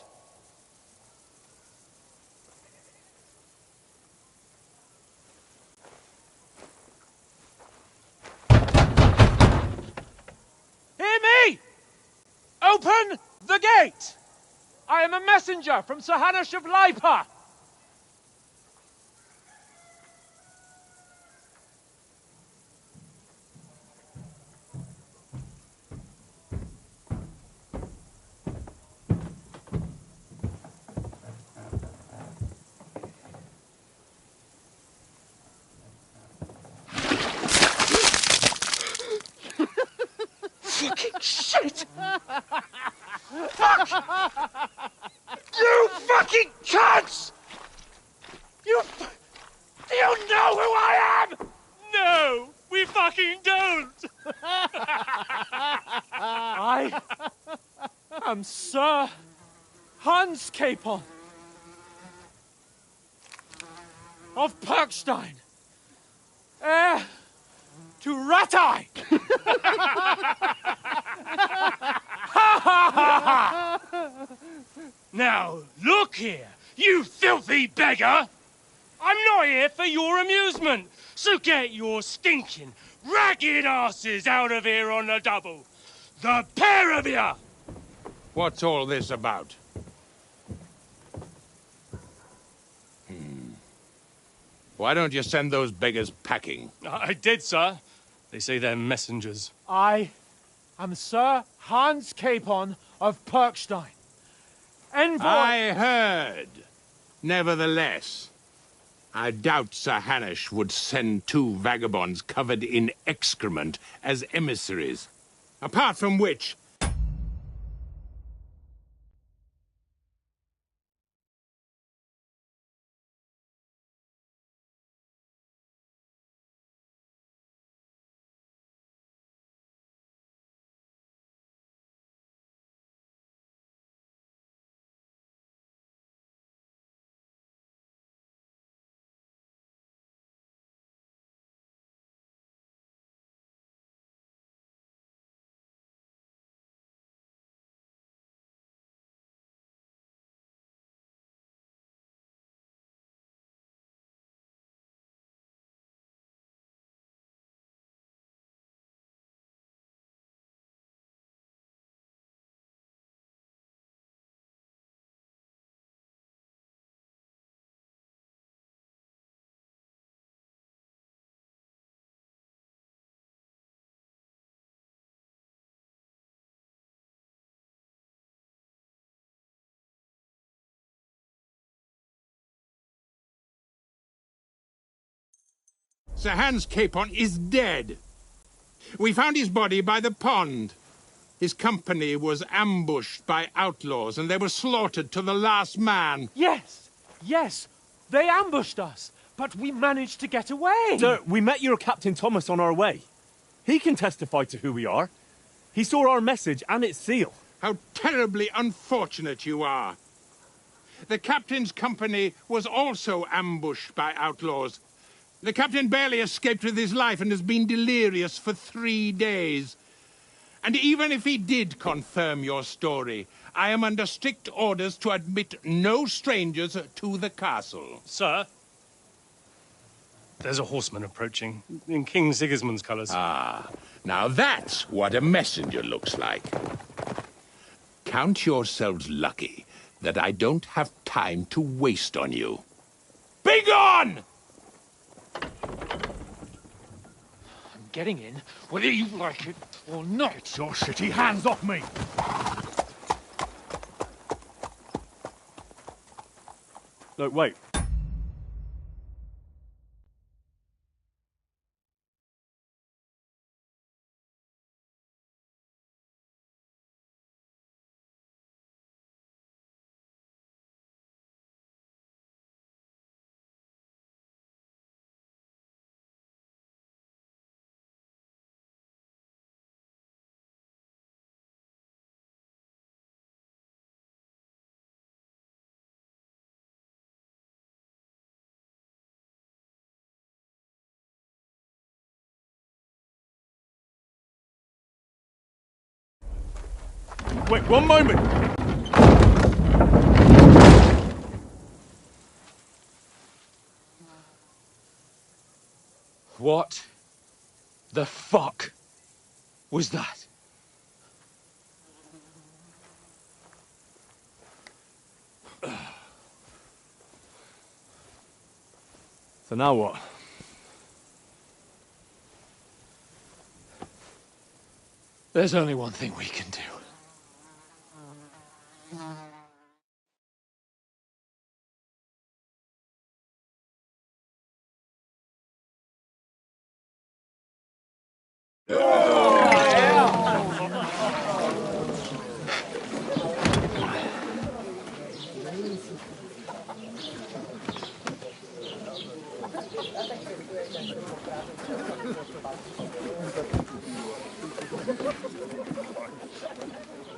Hear me! Open the gate! I am a messenger from Sir Hanush of Lipa. Fucking shit! Fuck! You fucking cunts! Do you know who I am? No, we fucking don't. I am Sir Hans Capon of Perkstein, heir to Ratai. Now, look here, you filthy beggar! I'm not here for your amusement, so get your stinking, ragged asses out of here on the double. The pair of you! What's all this about? Why don't you send those beggars packing? I did, sir. They say they're messengers. I am Sir Hans Capon of Perkstein, envoy. I heard. Nevertheless, I doubt Sir Hanush would send two vagabonds covered in excrement as emissaries. Apart from which, Sir Hans Capon is dead. We found his body by the pond. His company was ambushed by outlaws, and they were slaughtered to the last man. Yes, they ambushed us, but we managed to get away. Sir, we met your Captain Thomas on our way. He can testify to who we are. He saw our message and its seal. How terribly unfortunate you are. The captain's company was also ambushed by outlaws. The captain barely escaped with his life and has been delirious for 3 days. And even if he did confirm your story, I am under strict orders to admit no strangers to the castle. Sir, there's a horseman approaching in King Sigismund's colours. Ah, now that's what a messenger looks like. Count yourselves lucky that I don't have time to waste on you. Be Be gone! I'm getting in, whether you like it or not. Get your shitty hands off me! Look, wait. Wait, one moment! What the fuck was that? So now what? There's only one thing we can do.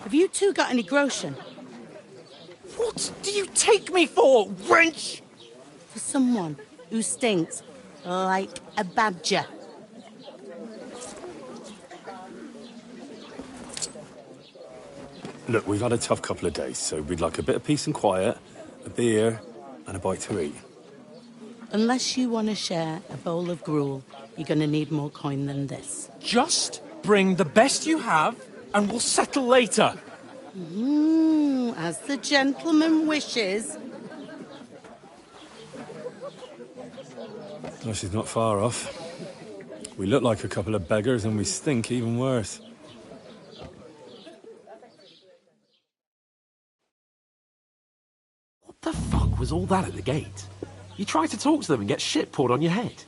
Have you two got any groschen? What do you take me for, wench? For someone who stinks like a badger. Look, we've had a tough couple of days, so we'd like a bit of peace and quiet, a beer, and a bite to eat. Unless you want to share a bowl of gruel, you're going to need more coin than this. Just bring the best you have, and we'll settle later. As the gentleman wishes. Oh, she's not far off. We look like a couple of beggars, and we stink even worse. What the fuck was all that at the gate? You try to talk to them and get shit poured on your head.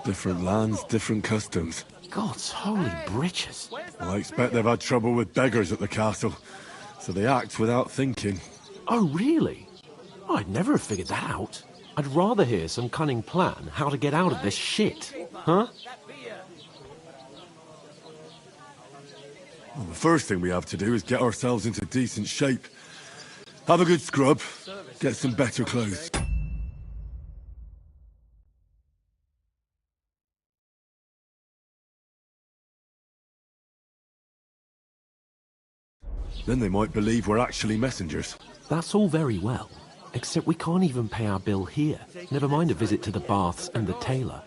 Different lands, different customs. God's holy britches. Well, I expect they've had trouble with beggars at the castle, so they act without thinking. Oh, really? I'd never have figured that out. I'd rather hear some cunning plan how to get out of this shit. Huh? Well, the first thing we have to do is get ourselves into decent shape. Have a good scrub, get some better clothes. Then they might believe we're actually messengers. That's all very well, except we can't even pay our bill here. Never mind a visit to the baths and the tailor.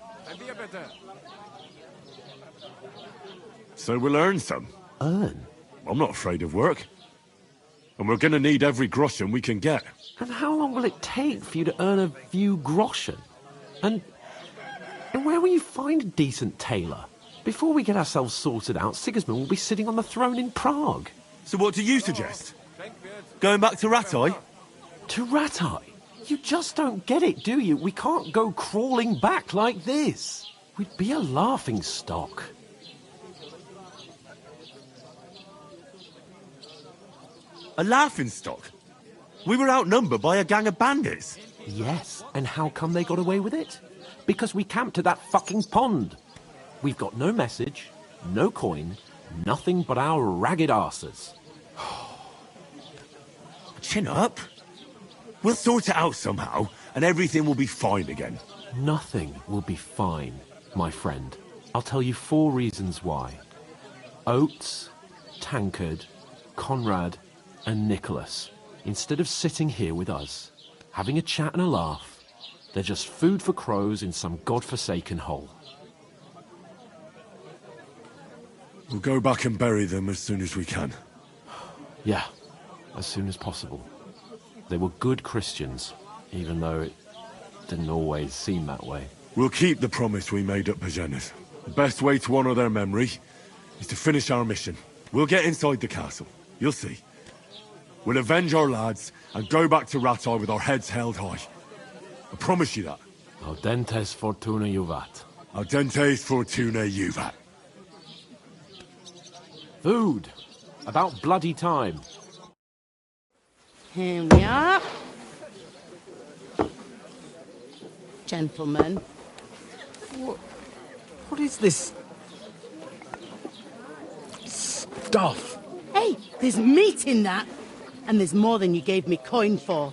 So we'll earn some. Earn? I'm not afraid of work. And we're gonna need every groschen we can get. And how long will it take for you to earn a few groschen? And where will you find a decent tailor? Before we get ourselves sorted out, Sigismund will be sitting on the throne in Prague. So what do you suggest? Going back to Ratai? To Ratai? You just don't get it, do you? We can't go crawling back like this. We'd be a laughing stock. A laughing stock? We were outnumbered by a gang of bandits. Yes, and how come they got away with it? Because we camped at that fucking pond. We've got no message, no coin, nothing but our ragged arses. Chin up. We'll sort it out somehow, and everything will be fine again. Nothing will be fine, my friend. I'll tell you 4 reasons why. Oates, Tankard, Conrad, and Nicholas, instead of sitting here with us, having a chat and a laugh, they're just food for crows in some godforsaken hole. We'll go back and bury them as soon as we can. Yeah, as soon as possible. They were good Christians, even though it didn't always seem that way. We'll keep the promise we made at Pagenas. The best way to honor their memory is to finish our mission. We'll get inside the castle. You'll see. We'll avenge our lads and go back to Rattay with our heads held high. I promise you that. Audentes fortuna juvat. Audentes fortuna juvat. Food! About bloody time. Here we are. Gentlemen. What is this stuff? Hey, there's meat in that. And there's more than you gave me coin for.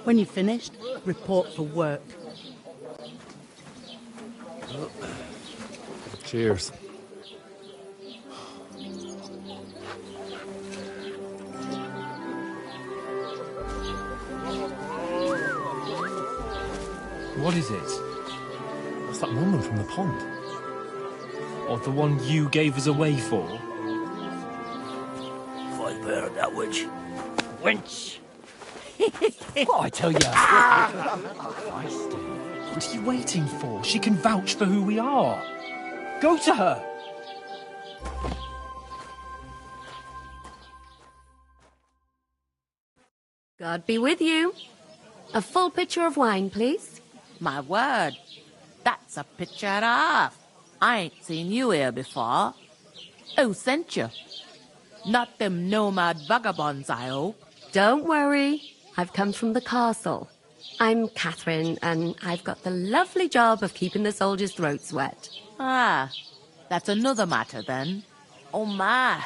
When you're finished, report for work. Cheers. What is it? What's that woman from the pond? Or the one you gave us away for? I've heard that witch. Wench! What I tell you? What are you waiting for? She can vouch for who we are. Go to her. God be with you. A full pitcher of wine, please. My word, that's a picture and a half. I ain't seen you here before. Who sent you? Not them nomad vagabonds, I hope. Don't worry. I've come from the castle. I'm Catherine, and I've got the lovely job of keeping the soldiers' throats wet. Ah, that's another matter then. Oh my.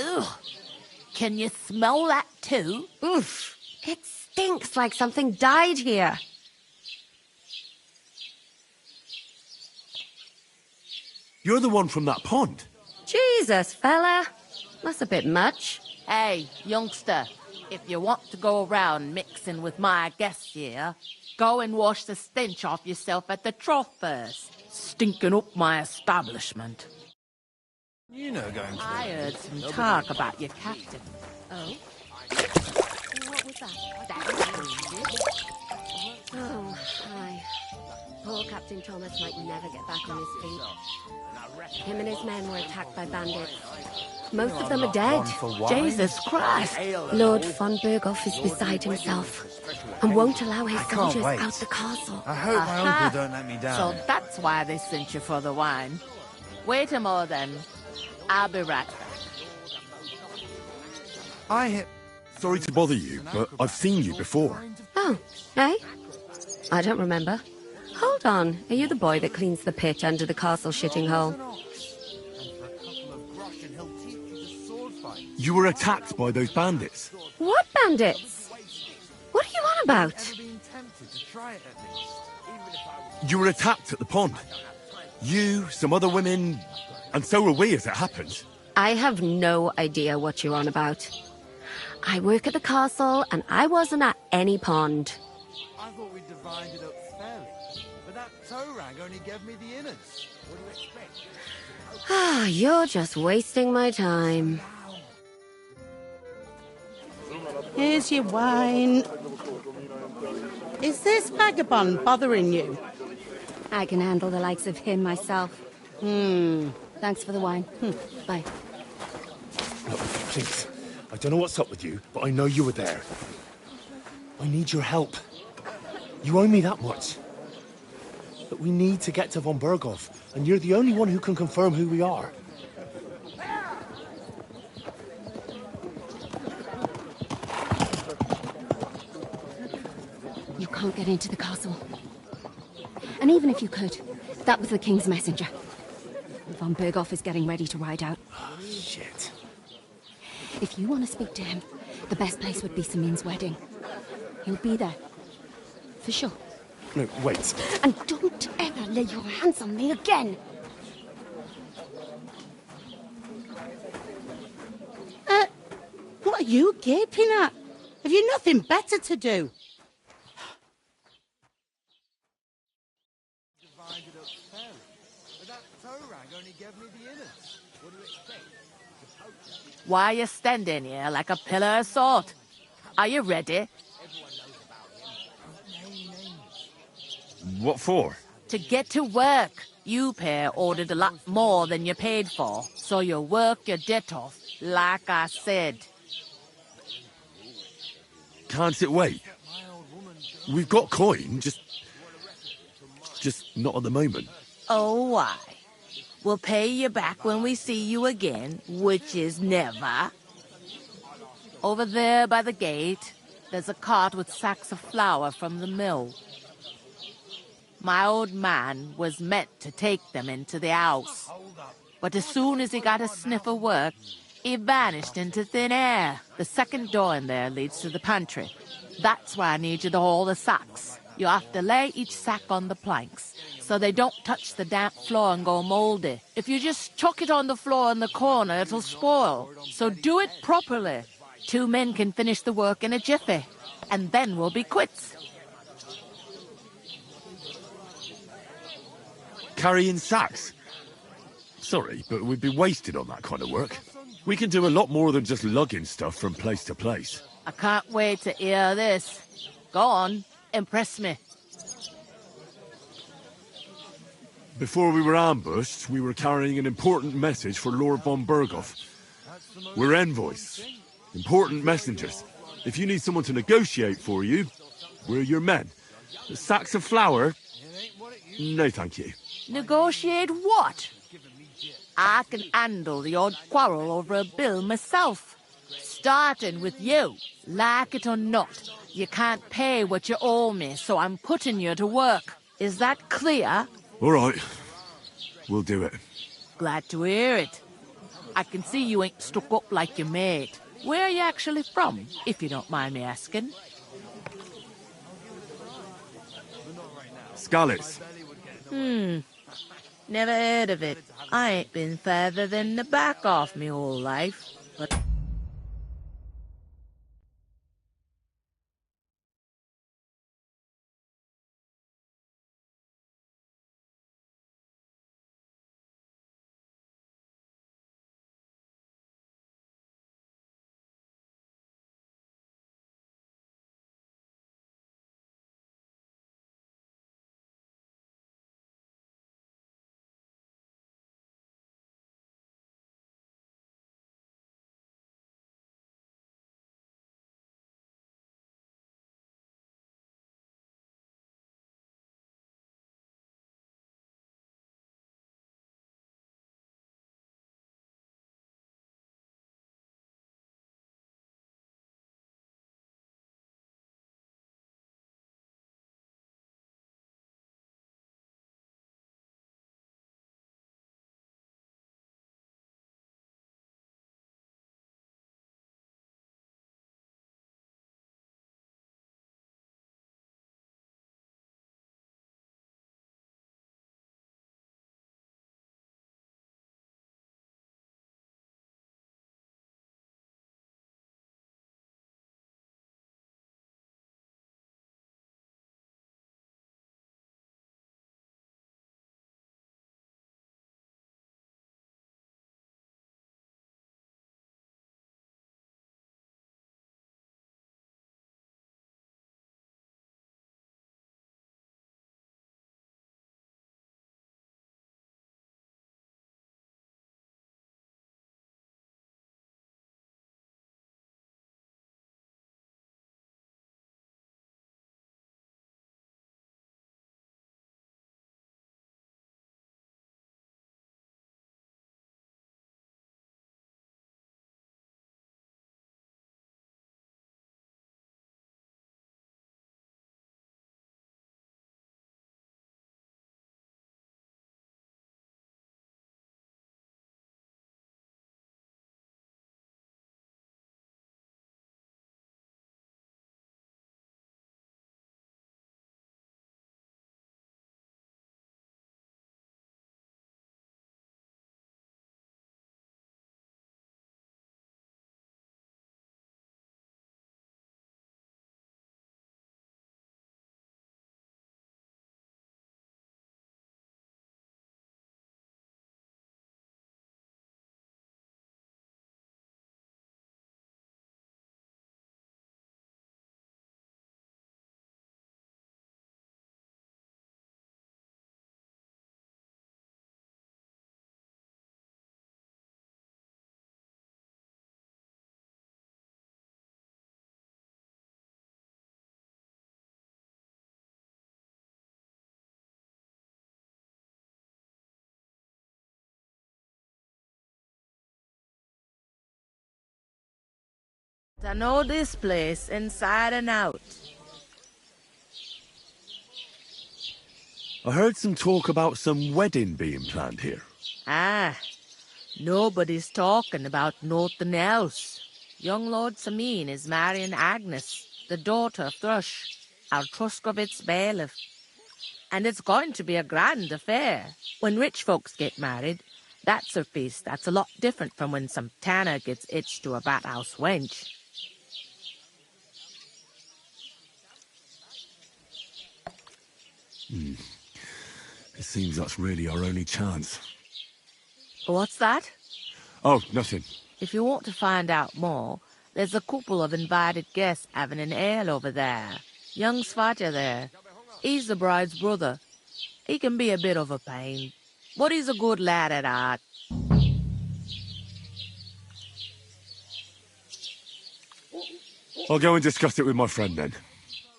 Ugh. Can you smell that too? Oof. It stinks like something died here. You're the one from that pond. Jesus, fella. That's a bit much. Hey, youngster, if you want to go around mixing with my guests here, go and wash the stench off yourself at the trough first. Stinking up my establishment. You know going to... I heard some talk about your captain. Oh? What was that? Oh, hi. Poor Captain Thomas might never get back on his feet. Him and his men were attacked by bandits. Most of them are dead. Jesus Christ! Lord von Berghoff is beside himself and won't allow his soldiers out the castle. I hope my uncle don't let me down. So that's why they sent you for the wine. Wait a more then. I'll be right back. Sorry to bother you, but I've seen you before. Oh, eh? I don't remember. Hold on. Are you the boy that cleans the pit under the castle shitting hole? You were attacked by those bandits. What bandits? What are you on about? You were attacked at the pond. You, some other women, and so were we as it happened. I have no idea what you're on about. I work at the castle, and I wasn't at any pond. I thought we divided up fairly, but that toe rag only gave me the innards. What do you expect? Ah, you're just wasting my time. Here's your wine. Is this vagabond bothering you? I can handle the likes of him myself. Thanks for the wine. Bye. Look, please. I don't know what's up with you, but I know you were there. I need your help. You owe me that much. But we need to get to von Berghoff, and you're the only one who can confirm who we are. You can't get into the castle. And even if you could, that was the king's messenger. Von Berghoff is getting ready to ride out. Oh, shit. If you want to speak to him, the best place would be Samin's wedding. He'll be there. For sure. No, wait. And don't ever lay your hands on me again! What are you gaping at? Have you nothing better to do? Divided up fairly, but that toe rag only gave me the innards. What do you expect? Why are you standing here like a pillar of salt? Are you ready? What for? To get to work. You pair ordered a lot more than you paid for, so you work your debt off, like I said. Can't it wait? We've got coin, just not at the moment. Oh, why? We'll pay you back when we see you again, which is never. Over there by the gate, there's a cart with sacks of flour from the mill. My old man was meant to take them into the house. But as soon as he got a sniff of work, he vanished into thin air. The second door in there leads to the pantry. That's why I need you to haul the sacks. You have to lay each sack on the planks, so they don't touch the damp floor and go moldy. If you just chuck it on the floor in the corner, it'll spoil. So do it properly. 2 men can finish the work in a jiffy, and then we'll be quits. Carrying sacks? Sorry, but we'd be wasted on that kind of work. We can do a lot more than just lugging stuff from place to place. I can't wait to hear this. Go on, impress me. Before we were ambushed, we were carrying an important message for Lord von Berghoff. We're envoys. Important messengers. If you need someone to negotiate for you, we're your men. Sacks of flour? No, thank you. Negotiate what? I can handle the odd quarrel over a bill myself. Starting with you. Like it or not, you can't pay what you owe me, so I'm putting you to work. Is that clear? All right. We'll do it. Glad to hear it. I can see you ain't stuck up like your mate. Where are you actually from, if you don't mind me asking? Skalitz. Never heard of it. I ain't been further than the back off me whole life, but... I know this place inside and out. I heard some talk about some wedding being planned here. Ah, nobody's talking about nothing else. Young Lord Sameen is marrying Agnes, the daughter of Thrush, our Truskovitz bailiff. And it's going to be a grand affair. When rich folks get married, that's a feast that's a lot different from when some tanner gets hitched to a bathouse wench. It seems that's really our only chance. What's that? Oh, nothing. If you want to find out more, there's a couple of invited guests having an ale over there. Young Svatja there. He's the bride's brother. He can be a bit of a pain, but he's a good lad at heart. I'll go and discuss it with my friend then.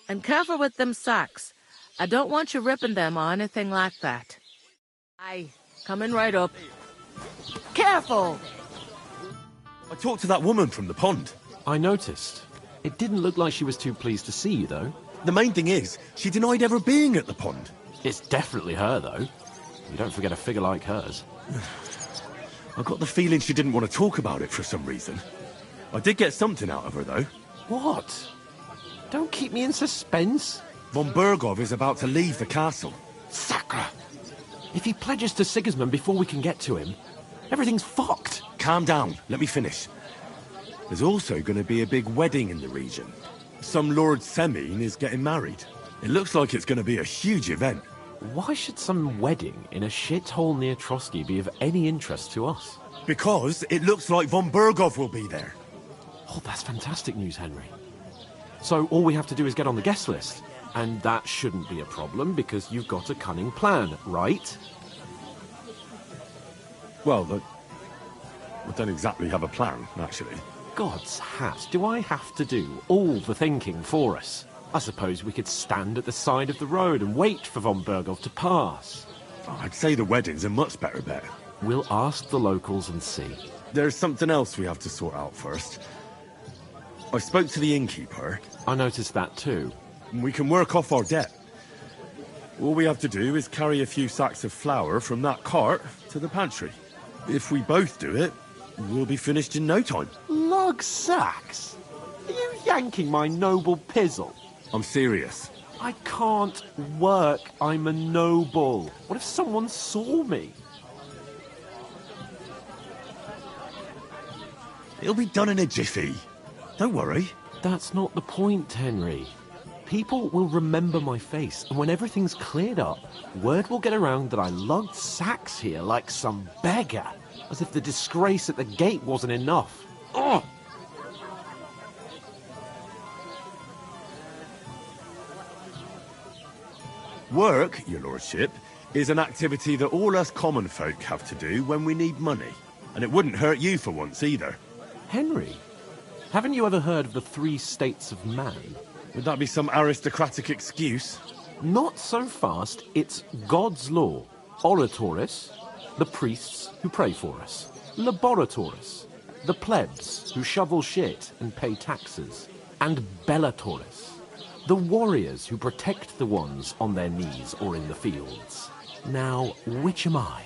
And careful with them sacks. I don't want you ripping them or anything like that. Aye, coming right up. Careful! I talked to that woman from the pond. I noticed. It didn't look like she was too pleased to see you, though. The main thing is, she denied ever being at the pond. It's definitely her, though. You don't forget a figure like hers. I got the feeling she didn't want to talk about it for some reason. I did get something out of her, though. What? Don't keep me in suspense. Von Bergov is about to leave the castle. Sacre! If he pledges to Sigismund before we can get to him, everything's fucked. Calm down. Let me finish. There's also going to be a big wedding in the region. Some Lord Semine is getting married. It looks like it's going to be a huge event. Why should some wedding in a shithole near Trotsky be of any interest to us? Because it looks like Von Bergov will be there. Oh, that's fantastic news, Henry. So all we have to do is get on the guest list. And that shouldn't be a problem because you've got a cunning plan, right? Well, I don't exactly have a plan, actually. God's hat, do I have to do all the thinking for us? I suppose we could stand at the side of the road and wait for Von Bergov to pass. I'd say the wedding's a much better bet. We'll ask the locals and see. There's something else we have to sort out first. I spoke to the innkeeper. I noticed that too. We can work off our debt. All we have to do is carry a few sacks of flour from that cart to the pantry. If we both do it, we'll be finished in no time. Lug sacks? Are you yanking my noble pizzle? I'm serious. I can't work. I'm a noble. What if someone saw me? It'll be done in a jiffy. Don't worry. That's not the point, Henry. People will remember my face, and when everything's cleared up, word will get around that I lugged sacks here like some beggar, as if the disgrace at the gate wasn't enough. Ugh! Work, your lordship, is an activity that all us common folk have to do when we need money. And it wouldn't hurt you for once either. Henry, haven't you ever heard of the 3 states of man? Would that be some aristocratic excuse? Not so fast. It's God's law. Oratoris, the priests who pray for us. Laboratoris, the plebs who shovel shit and pay taxes. And Bellatoris, the warriors who protect the ones on their knees or in the fields. Now, which am I?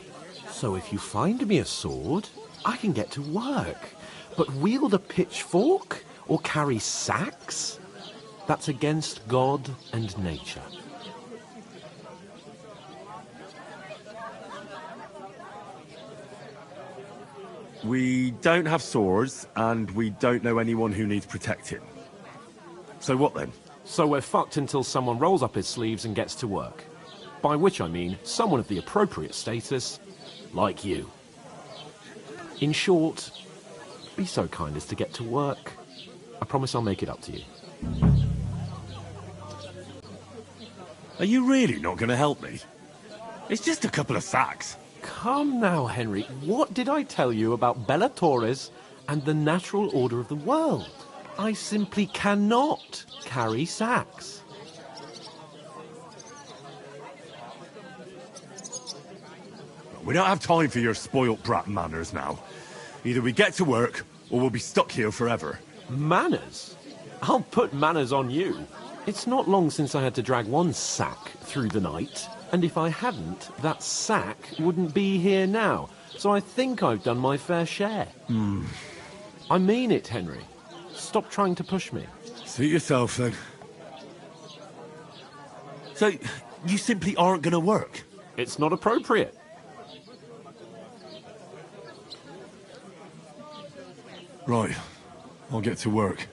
So if you find me a sword, I can get to work. But wield a pitchfork or carry sacks? That's against God and nature. We don't have swords, and we don't know anyone who needs protecting. So what then? So we're fucked until someone rolls up his sleeves and gets to work. By which I mean someone of the appropriate status, like you. In short, be so kind as to get to work. I promise I'll make it up to you. Are you really not going to help me? It's just a couple of sacks. Come now, Henry. What did I tell you about Bellatoris and the natural order of the world? I simply cannot carry sacks. We don't have time for your spoilt brat manners now. Either we get to work, or we'll be stuck here forever. Manners? I'll put manners on you. It's not long since I had to drag one sack through the night, and if I hadn't, that sack wouldn't be here now. So I think I've done my fair share. I mean it, Henry. Stop trying to push me. Suit yourself, then. So, you simply aren't going to work? It's not appropriate. Right. I'll get to work.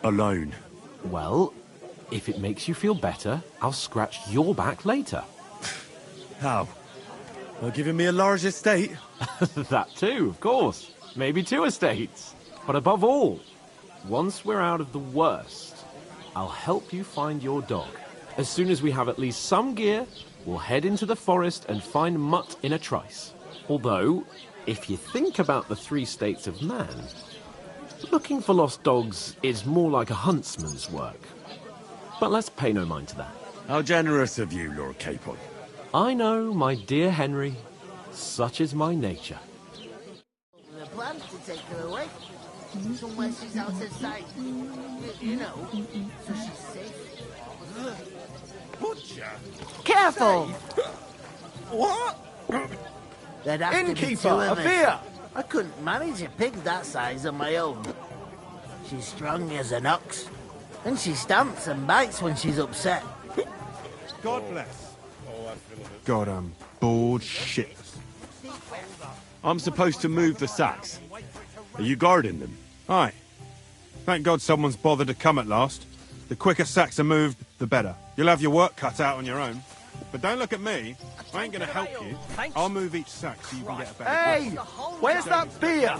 Alone. Well, if it makes you feel better, I'll scratch your back later. How? By giving me a large estate? That too, of course. Maybe 2 estates. But above all, once we're out of the worst, I'll help you find your dog. As soon as we have at least some gear, we'll head into the forest and find Mutt in a trice. Although, if you think about the 3 states of man, looking for lost dogs is more like a huntsman's work. But let's pay no mind to that. How generous of you, Lord Capon. I know, my dear Henry. Such is my nature. The plan to take her away. Somewhere she's out of sight. You know, so she's safe. Butcher? Careful! What? There'd have to be Innkeeper, 2 of a us. beer! I couldn't manage a pig that size on my own. She's strong as an ox. And she stamps and bites when she's upset. God bless. God, I'm bored shit. I'm supposed to move the sacks. Are you guarding them? Aye. Thank God someone's bothered to come at last. The quicker sacks are moved, the better. You'll have your work cut out on your own. But don't look at me. I ain't gonna help you. I'll move each sack so you can get a better Hey! grip. Where's that beer?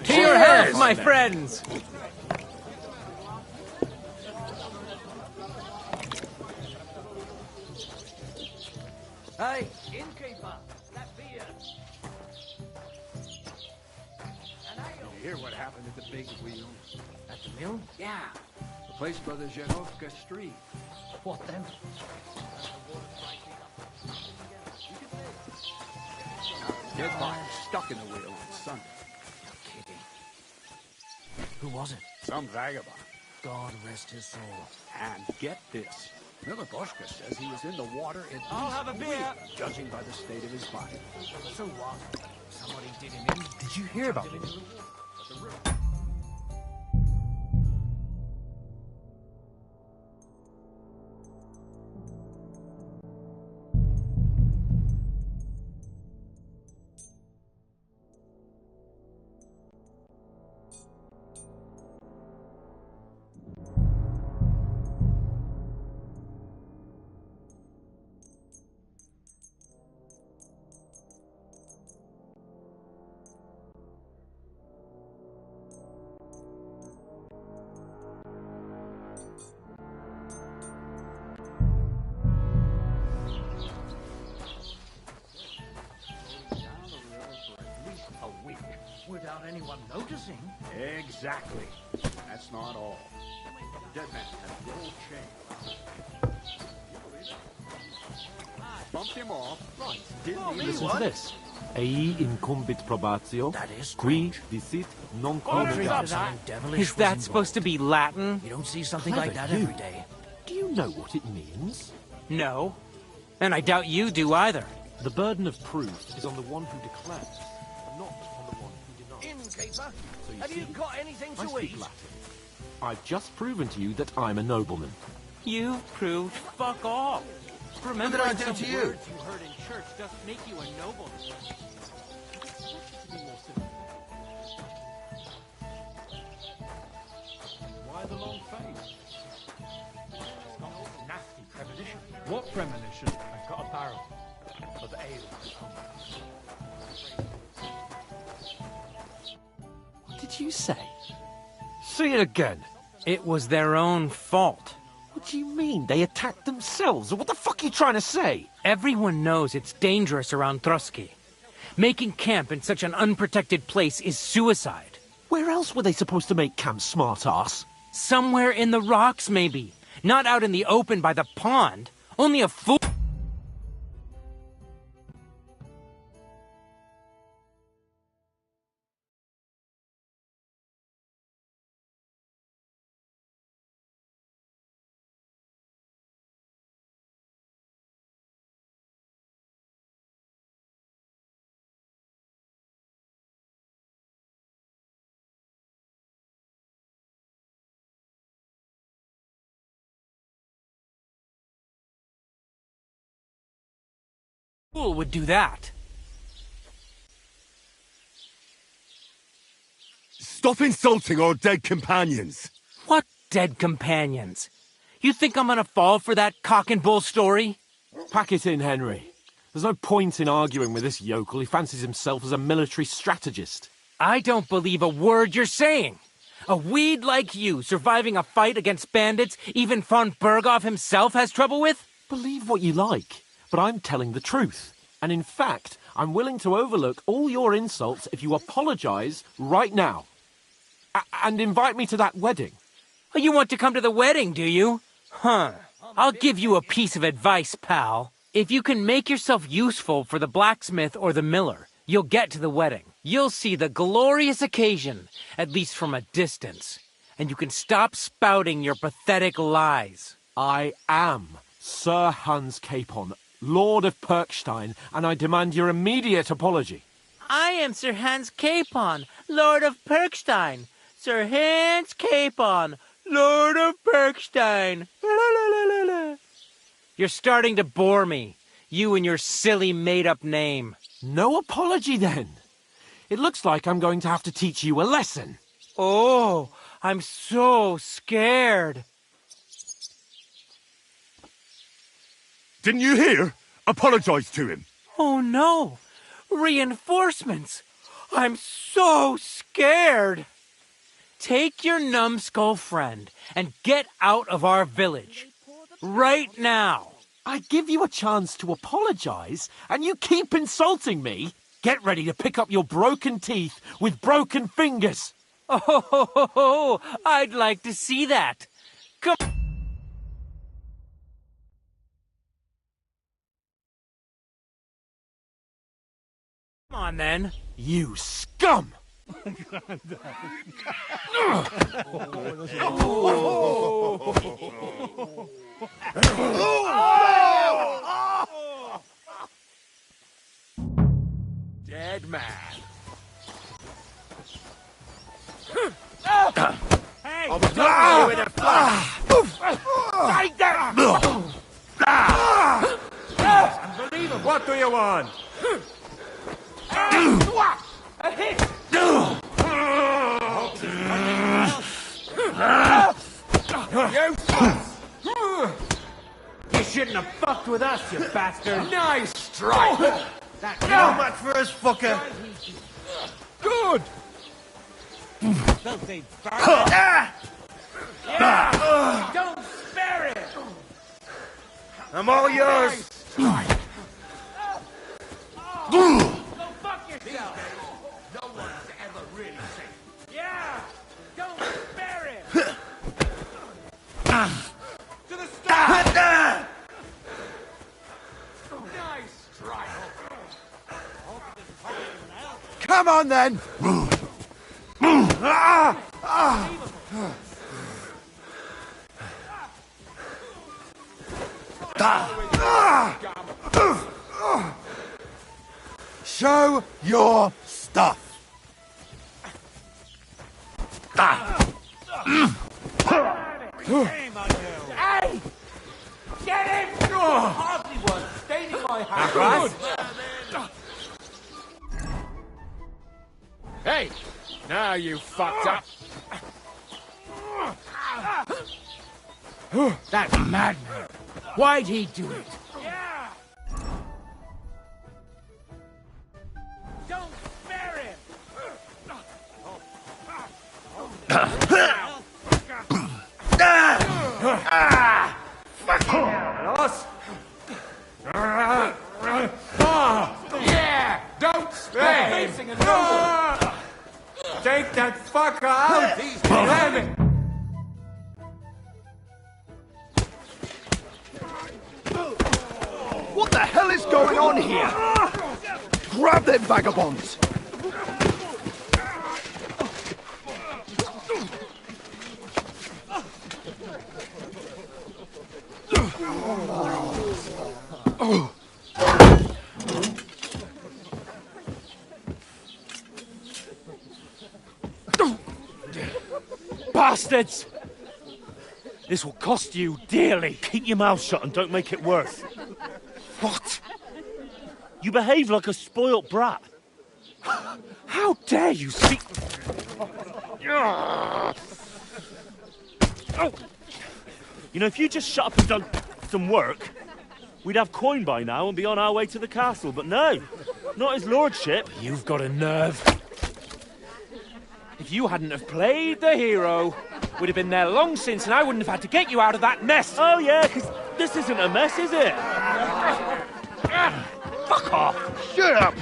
To your health, my friends! Hey, innkeeper, that beer. Did you hear what happened at the big wheel? At the mill? Yeah. The place by the Zhenovka Street. What then? Dead body stuck in the wheel on Sunday. You're kidding. Who was it? Some vagabond. God rest his soul. And get this. Miliboshka says he was in the water at I'll least have a a beer. week, judging by the state of his body. So what? Somebody did him in. Did you hear about it? Without anyone noticing. Exactly. That's not all. The dead man had a gold chain. Bumped him off. Right. Didn't Listen to this. Ei incumbit probatio, That is qui dicit non comitat. Is that supposed to be Latin? You don't see something like Clever that you. every day. Do you know what it means? No. And I doubt you do either. The burden of proof is on the one who declares, not on the one who denies. Innkeeper, So you have see, you got anything I to speak eat? Latin. I've just proven to you that I'm a nobleman. You've proved fuck all. Remember What did I do to you? words you heard in church doesn't make you a nobleman. Why the long face? Nasty premonition. What premonition? I've got a barrel of ale at home. What did you say? Say it again. It was their own fault. What do you mean? They attacked themselves? What the fuck are you trying to say? Everyone knows it's dangerous around Trotsky. Making camp in such an unprotected place is suicide. Where else were they supposed to make camp, smart-ass? Somewhere in the rocks, maybe. Not out in the open by the pond. Only a fool... Fool would do that. Stop insulting our dead companions. What dead companions? You think I'm gonna fall for that cock and bull story? Pack it in, Henry. There's no point in arguing with this yokel. He fancies himself as a military strategist. I don't believe a word you're saying. A weed like you surviving a fight against bandits even von Berghoff himself has trouble with? Believe what you like, but I'm telling the truth. And in fact, I'm willing to overlook all your insults if you apologize right now. And invite me to that wedding. Oh, you want to come to the wedding, do you? Huh. I'll give you a piece of advice, pal. If you can make yourself useful for the blacksmith or the miller, you'll get to the wedding. You'll see the glorious occasion, at least from a distance. And you can stop spouting your pathetic lies. I am Sir Hans Capon, Lord of Perkstein, and I demand your immediate apology. I am Sir Hans Capon, Lord of Perkstein. Sir Hans Capon, Lord of Perkstein. La, la, la, la, la. You're starting to bore me. You and your silly made-up name. No apology, then. It looks like I'm going to have to teach you a lesson. Oh, I'm so scared. Didn't you hear? Apologize to him. Oh, no. Reinforcements. I'm so scared. Take your numbskull friend and get out of our village. Right now. I give you a chance to apologize, and you keep insulting me. Get ready to pick up your broken teeth with broken fingers. Oh, I'd like to see that. Come on, then. You scum! Dead man. Hey! I was looking with a flash. Take that! Unbelievable. What do you want? A hit! You shouldn't have fucked with us, you bastard. Nice strike! That's how much for us, fucker. Good! Filthy bastard. Yeah! Don't spare it! I'm all yours! Go fuck yourself! No one's ever really safe. Yeah! Don't spare it! To the start! Nice strike! Come on, then! Show your stuff! Hey! Get him! Hardly one. Stayed in my house. Hey! Now you fucked up. That madman. Why'd he do it? Yeah! Don't spare him! Fucking us! Yeah! Don't spare him! Take that fucker out! He's heavy! What the hell is going on here? Grab them vagabonds! Bastards! This will cost you dearly. Keep your mouth shut and don't make it worse. What? You behave like a spoilt brat. How dare you speak... Oh. You know, if you just shut up and done some work, we'd have coin by now and be on our way to the castle. But no, not his lordship. You've got a nerve. If you hadn't have played the hero, we'd have been there long since and I wouldn't have had to get you out of that mess. Oh, yeah, because this isn't a mess, is it? Fuck off. Shut up!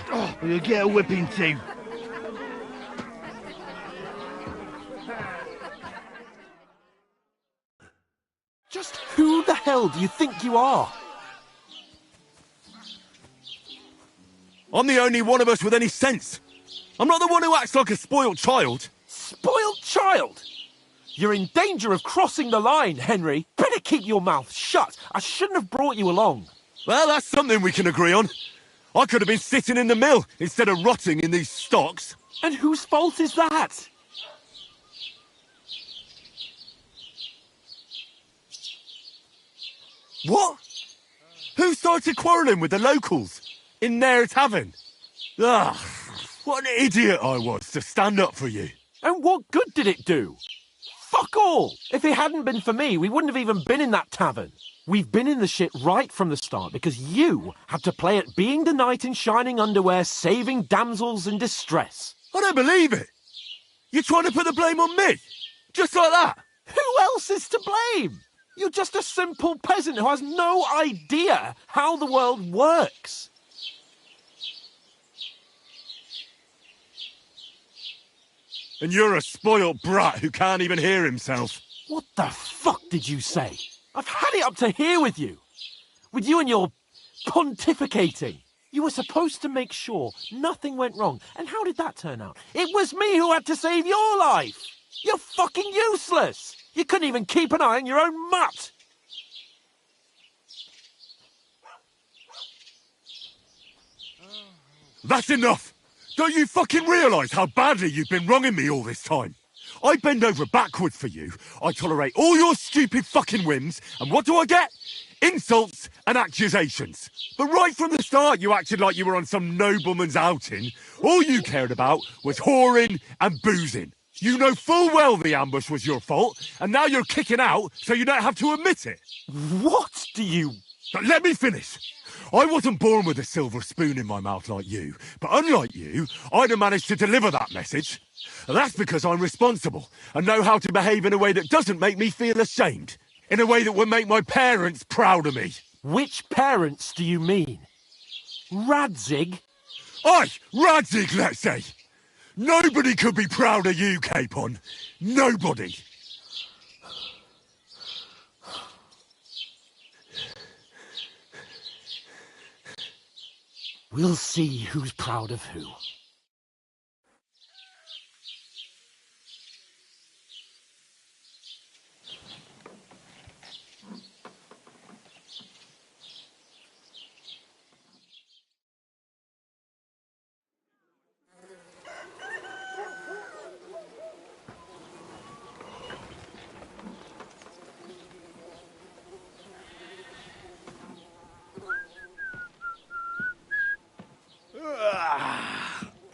Or you'll get a whipping too. Just who the hell do you think you are? I'm the only one of us with any sense. I'm not the one who acts like a spoiled child. Spoiled child? You're in danger of crossing the line, Henry. Better keep your mouth shut. I shouldn't have brought you along. Well, that's something we can agree on. I could have been sitting in the mill instead of rotting in these stocks. And whose fault is that? What? Who started quarrelling with the locals in their tavern? Ah, what an idiot I was to stand up for you. And what good did it do? Fuck all! If it hadn't been for me, we wouldn't have even been in that tavern. We've been in the shit right from the start because you had to play at being the knight in shining underwear, saving damsels in distress. I don't believe it. You're trying to put the blame on me? Just like that? Who else is to blame? You're just a simple peasant who has no idea how the world works. And you're a spoilt brat who can't even hear himself. What the fuck did you say? I've had it up to here with you. With you and your pontificating. You were supposed to make sure nothing went wrong. And how did that turn out? It was me who had to save your life. You're fucking useless. You couldn't even keep an eye on your own mutt. That's enough. Don't you fucking realise how badly you've been wronging me all this time? I bend over backwards for you. I tolerate all your stupid fucking whims. And what do I get? Insults and accusations. But right from the start, you acted like you were on some nobleman's outing. All you cared about was whoring and boozing. You know full well the ambush was your fault, and now you're kicking out so you don't have to admit it. What do you... But let me finish. I wasn't born with a silver spoon in my mouth like you, but unlike you, I'd have managed to deliver that message. That's because I'm responsible and know how to behave in a way that doesn't make me feel ashamed. In a way that would make my parents proud of me. Which parents do you mean? Radzig? Aye, Radzig, let's say. Nobody could be proud of you, Capon. Nobody. We'll see who's proud of who.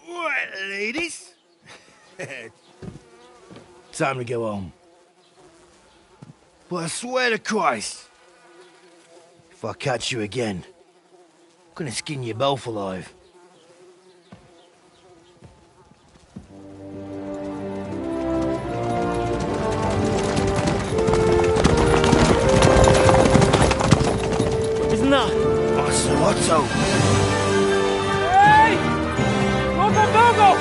Right, ladies. Time to go home. But I swear to Christ, if I catch you again, I'm gonna skin you both alive. Isn't that... Ocelotto! Hey! Go!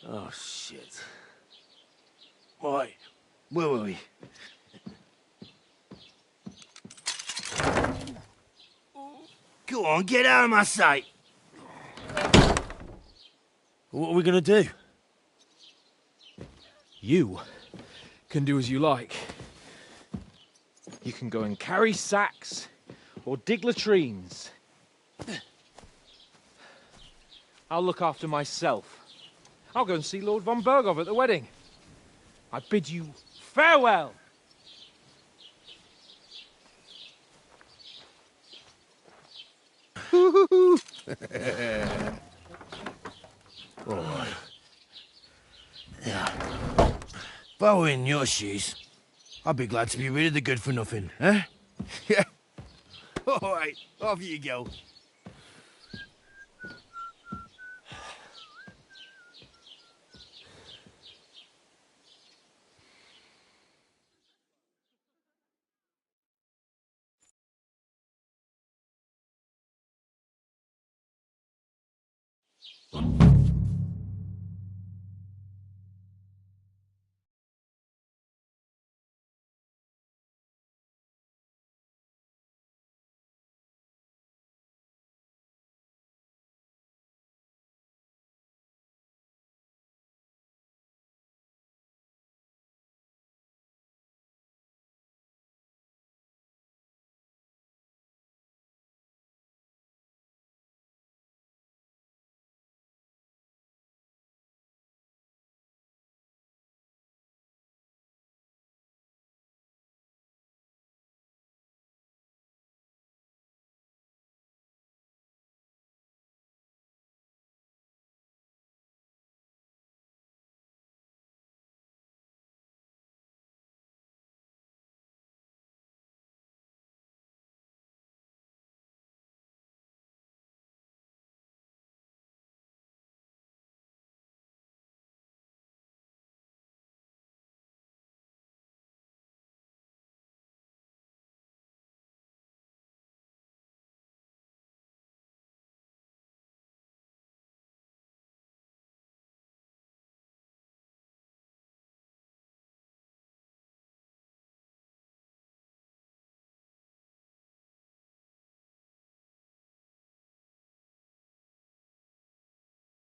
Oh, shit. Right, where were we? Go on, get out of my sight! What are we gonna do? You can do as you like. You can go and carry sacks or dig latrines. I'll look after myself. I'll go and see Lord von Bergov at the wedding. I bid you Farewell. Alright. Yeah. If I were in your shoes, I'd be glad to be rid of the good for nothing, eh? Yeah. Alright, off you go.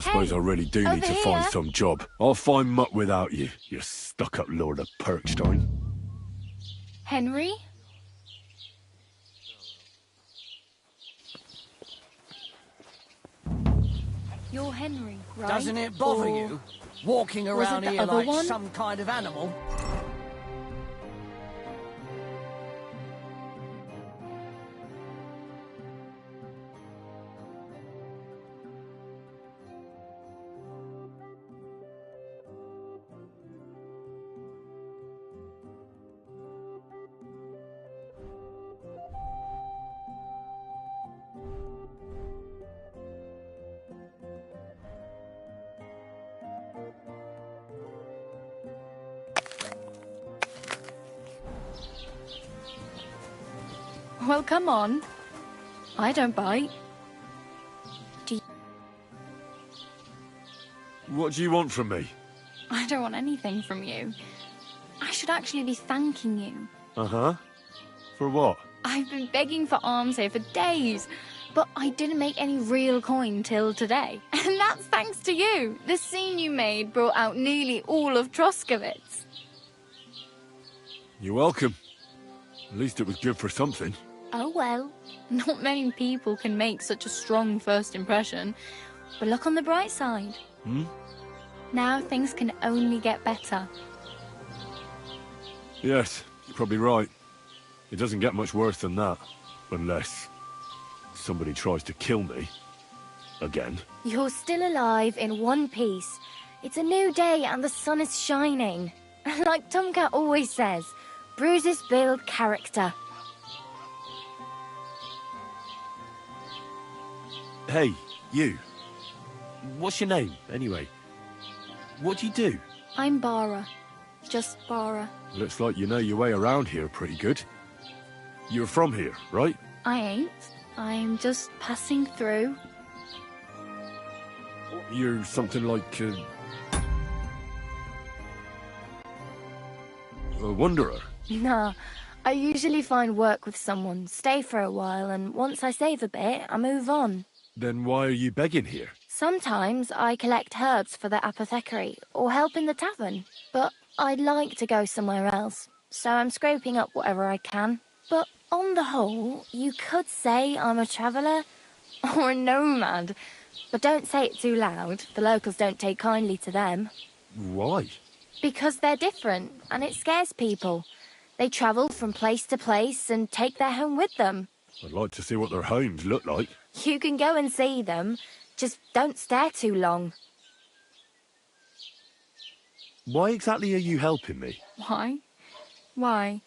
Suppose I really do need to find some job. I'll find muck without you, you stuck-up Lord of Perkstein. Henry? You're Henry, right? Doesn't it bother Or you? Walking was it around the here other like one? some kind of animal? Well, come on. I don't bite. What do you want from me? I don't want anything from you. I should actually be thanking you. Uh-huh. For what? I've been begging for alms here for days, but I didn't make any real coin till today. And that's thanks to you. The scene you made brought out nearly all of Troskowitz. You're welcome. At least it was good for something. Oh well, not many people can make such a strong first impression. But look on the bright side. Hmm? Now things can only get better. Yes, you're probably right. It doesn't get much worse than that. Unless somebody tries to kill me. Again. You're still alive in one piece. It's a new day and the sun is shining. Like Tomcat always says, bruises build character. Hey, you. What's your name, anyway? What do you do? I'm Bara. Just Bara. Looks like you know your way around here pretty good. You're from here, right? I ain't. I'm just passing through. You're something like a wanderer. Nah, I usually find work with someone, stay for a while, and once I save a bit, I move on. Then why are you begging here? Sometimes I collect herbs for the apothecary, or help in the tavern. But I'd like to go somewhere else, so I'm scraping up whatever I can. But on the whole, you could say I'm a traveller, or a nomad. But don't say it too loud, the locals don't take kindly to them. Why? Because they're different, and it scares people. They travel from place to place and take their home with them. I'd like to see what their homes look like. You can go and see them, just don't stare too long. Why exactly are you helping me? Why? Why?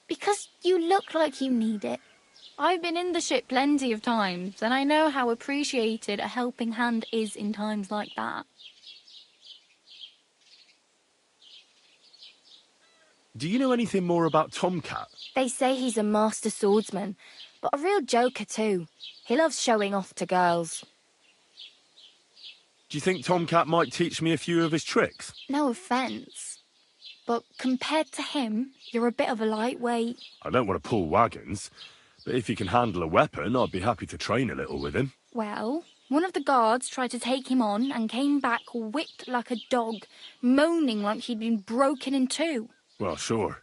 Because you look like you need it. I've been in the ship plenty of times, and I know how appreciated a helping hand is in times like that. Do you know anything more about Tomcat? They say he's a master swordsman, but a real joker too. He loves showing off to girls. Do you think Tomcat might teach me a few of his tricks? No offence, but compared to him, you're a bit of a lightweight. I don't want to pull wagons, but if he can handle a weapon, I'd be happy to train a little with him. Well, one of the guards tried to take him on and came back whipped like a dog, moaning like he'd been broken in two. Well, sure.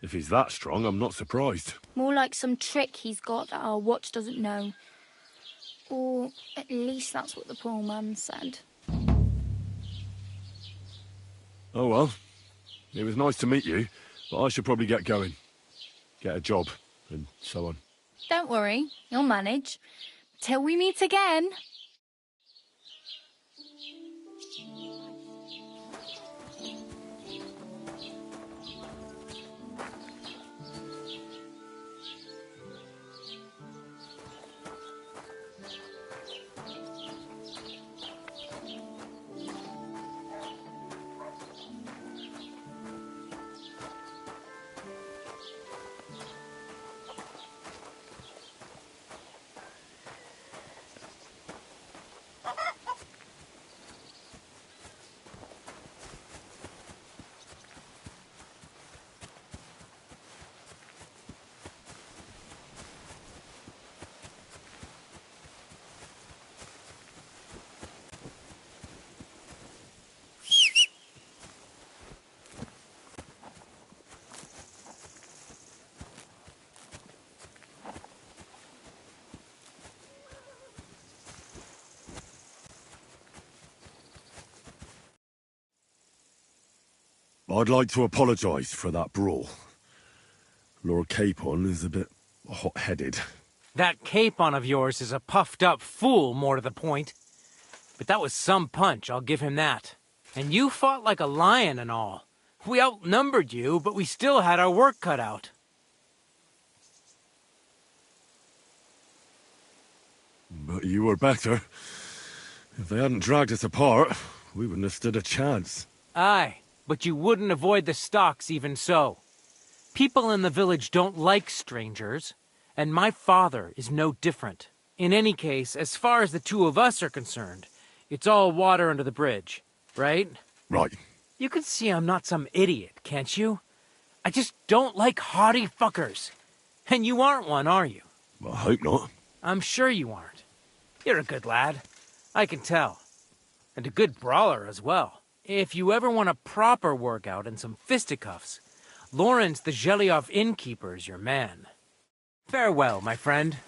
If he's that strong, I'm not surprised. More like some trick he's got that our watch doesn't know. Or at least that's what the poor man said. Oh well. It was nice to meet you, but I should probably get going. Get a job, and so on. Don't worry, you'll manage. Till we meet again. I'd like to apologise for that brawl. Lord Capon is a bit hot-headed. That Capon of yours is a puffed-up fool, more to the point. But that was some punch, I'll give him that. And you fought like a lion and all. We outnumbered you, but we still had our work cut out. But you were better. If they hadn't dragged us apart, we wouldn't have stood a chance. Aye, but you wouldn't avoid the stocks even so. People in the village don't like strangers, and my father is no different. In any case, as far as the two of us are concerned, it's all water under the bridge, right? Right. You can see I'm not some idiot, can't you? I just don't like haughty fuckers. And you aren't one, are you? I hope not. I'm sure you aren't. You're a good lad. I can tell. And a good brawler as well. If you ever want a proper workout and some fisticuffs, Lawrence the Geliov innkeeper is your man. Farewell, my friend.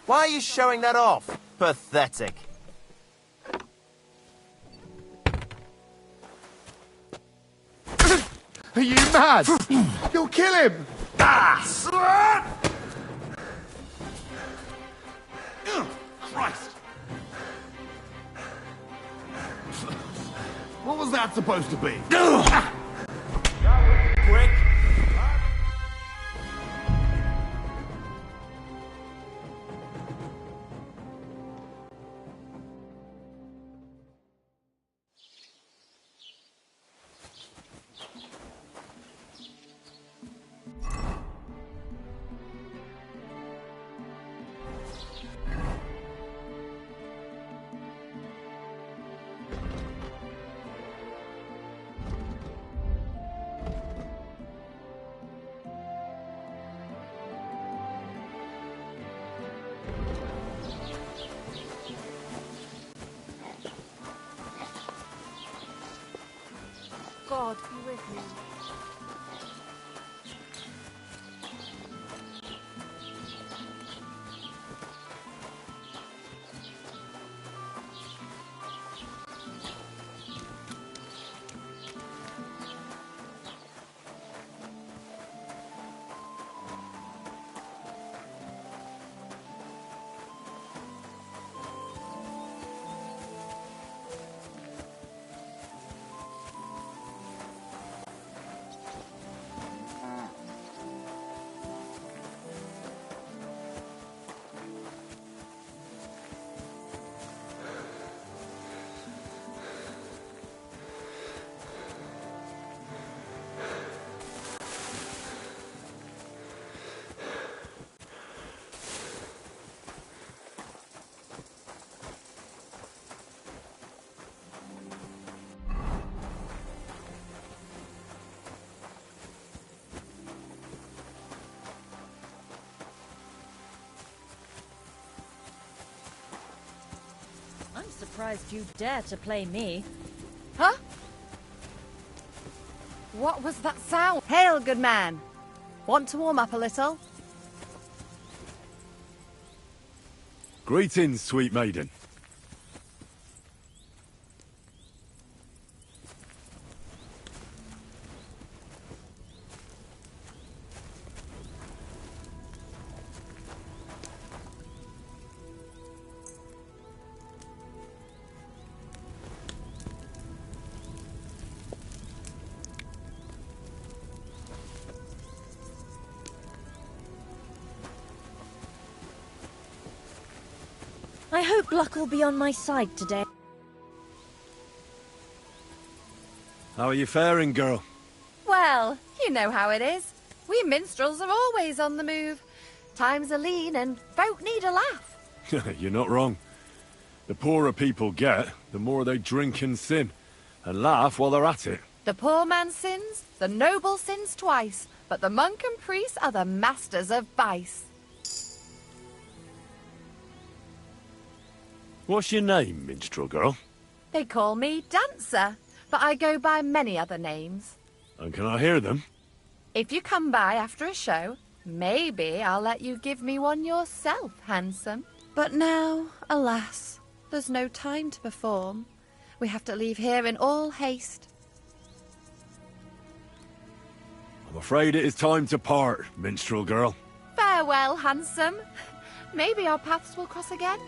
Why are you showing that off? Pathetic. Are you mad? You'll kill him! Christ! What was that supposed to be? Quick! God be with me. I'm surprised you dare to play me. Huh? What was that sound? Hail, good man. Want to warm up a little? Greetings, sweet maiden. I hope luck will be on my side today. How are you faring, girl? Well, you know how it is. We minstrels are always on the move. Times are lean and folk need a laugh. You're not wrong. The poorer people get, the more they drink and sin, and laugh while they're at it. The poor man sins, the noble sins twice, but the monk and priest are the masters of vice. What's your name, minstrel girl? They call me Dancer, but I go by many other names. And can I hear them? If you come by after a show, maybe I'll let you give me one yourself, handsome. But now, alas, there's no time to perform. We have to leave here in all haste. I'm afraid it is time to part, minstrel girl. Farewell, handsome. Maybe our paths will cross again.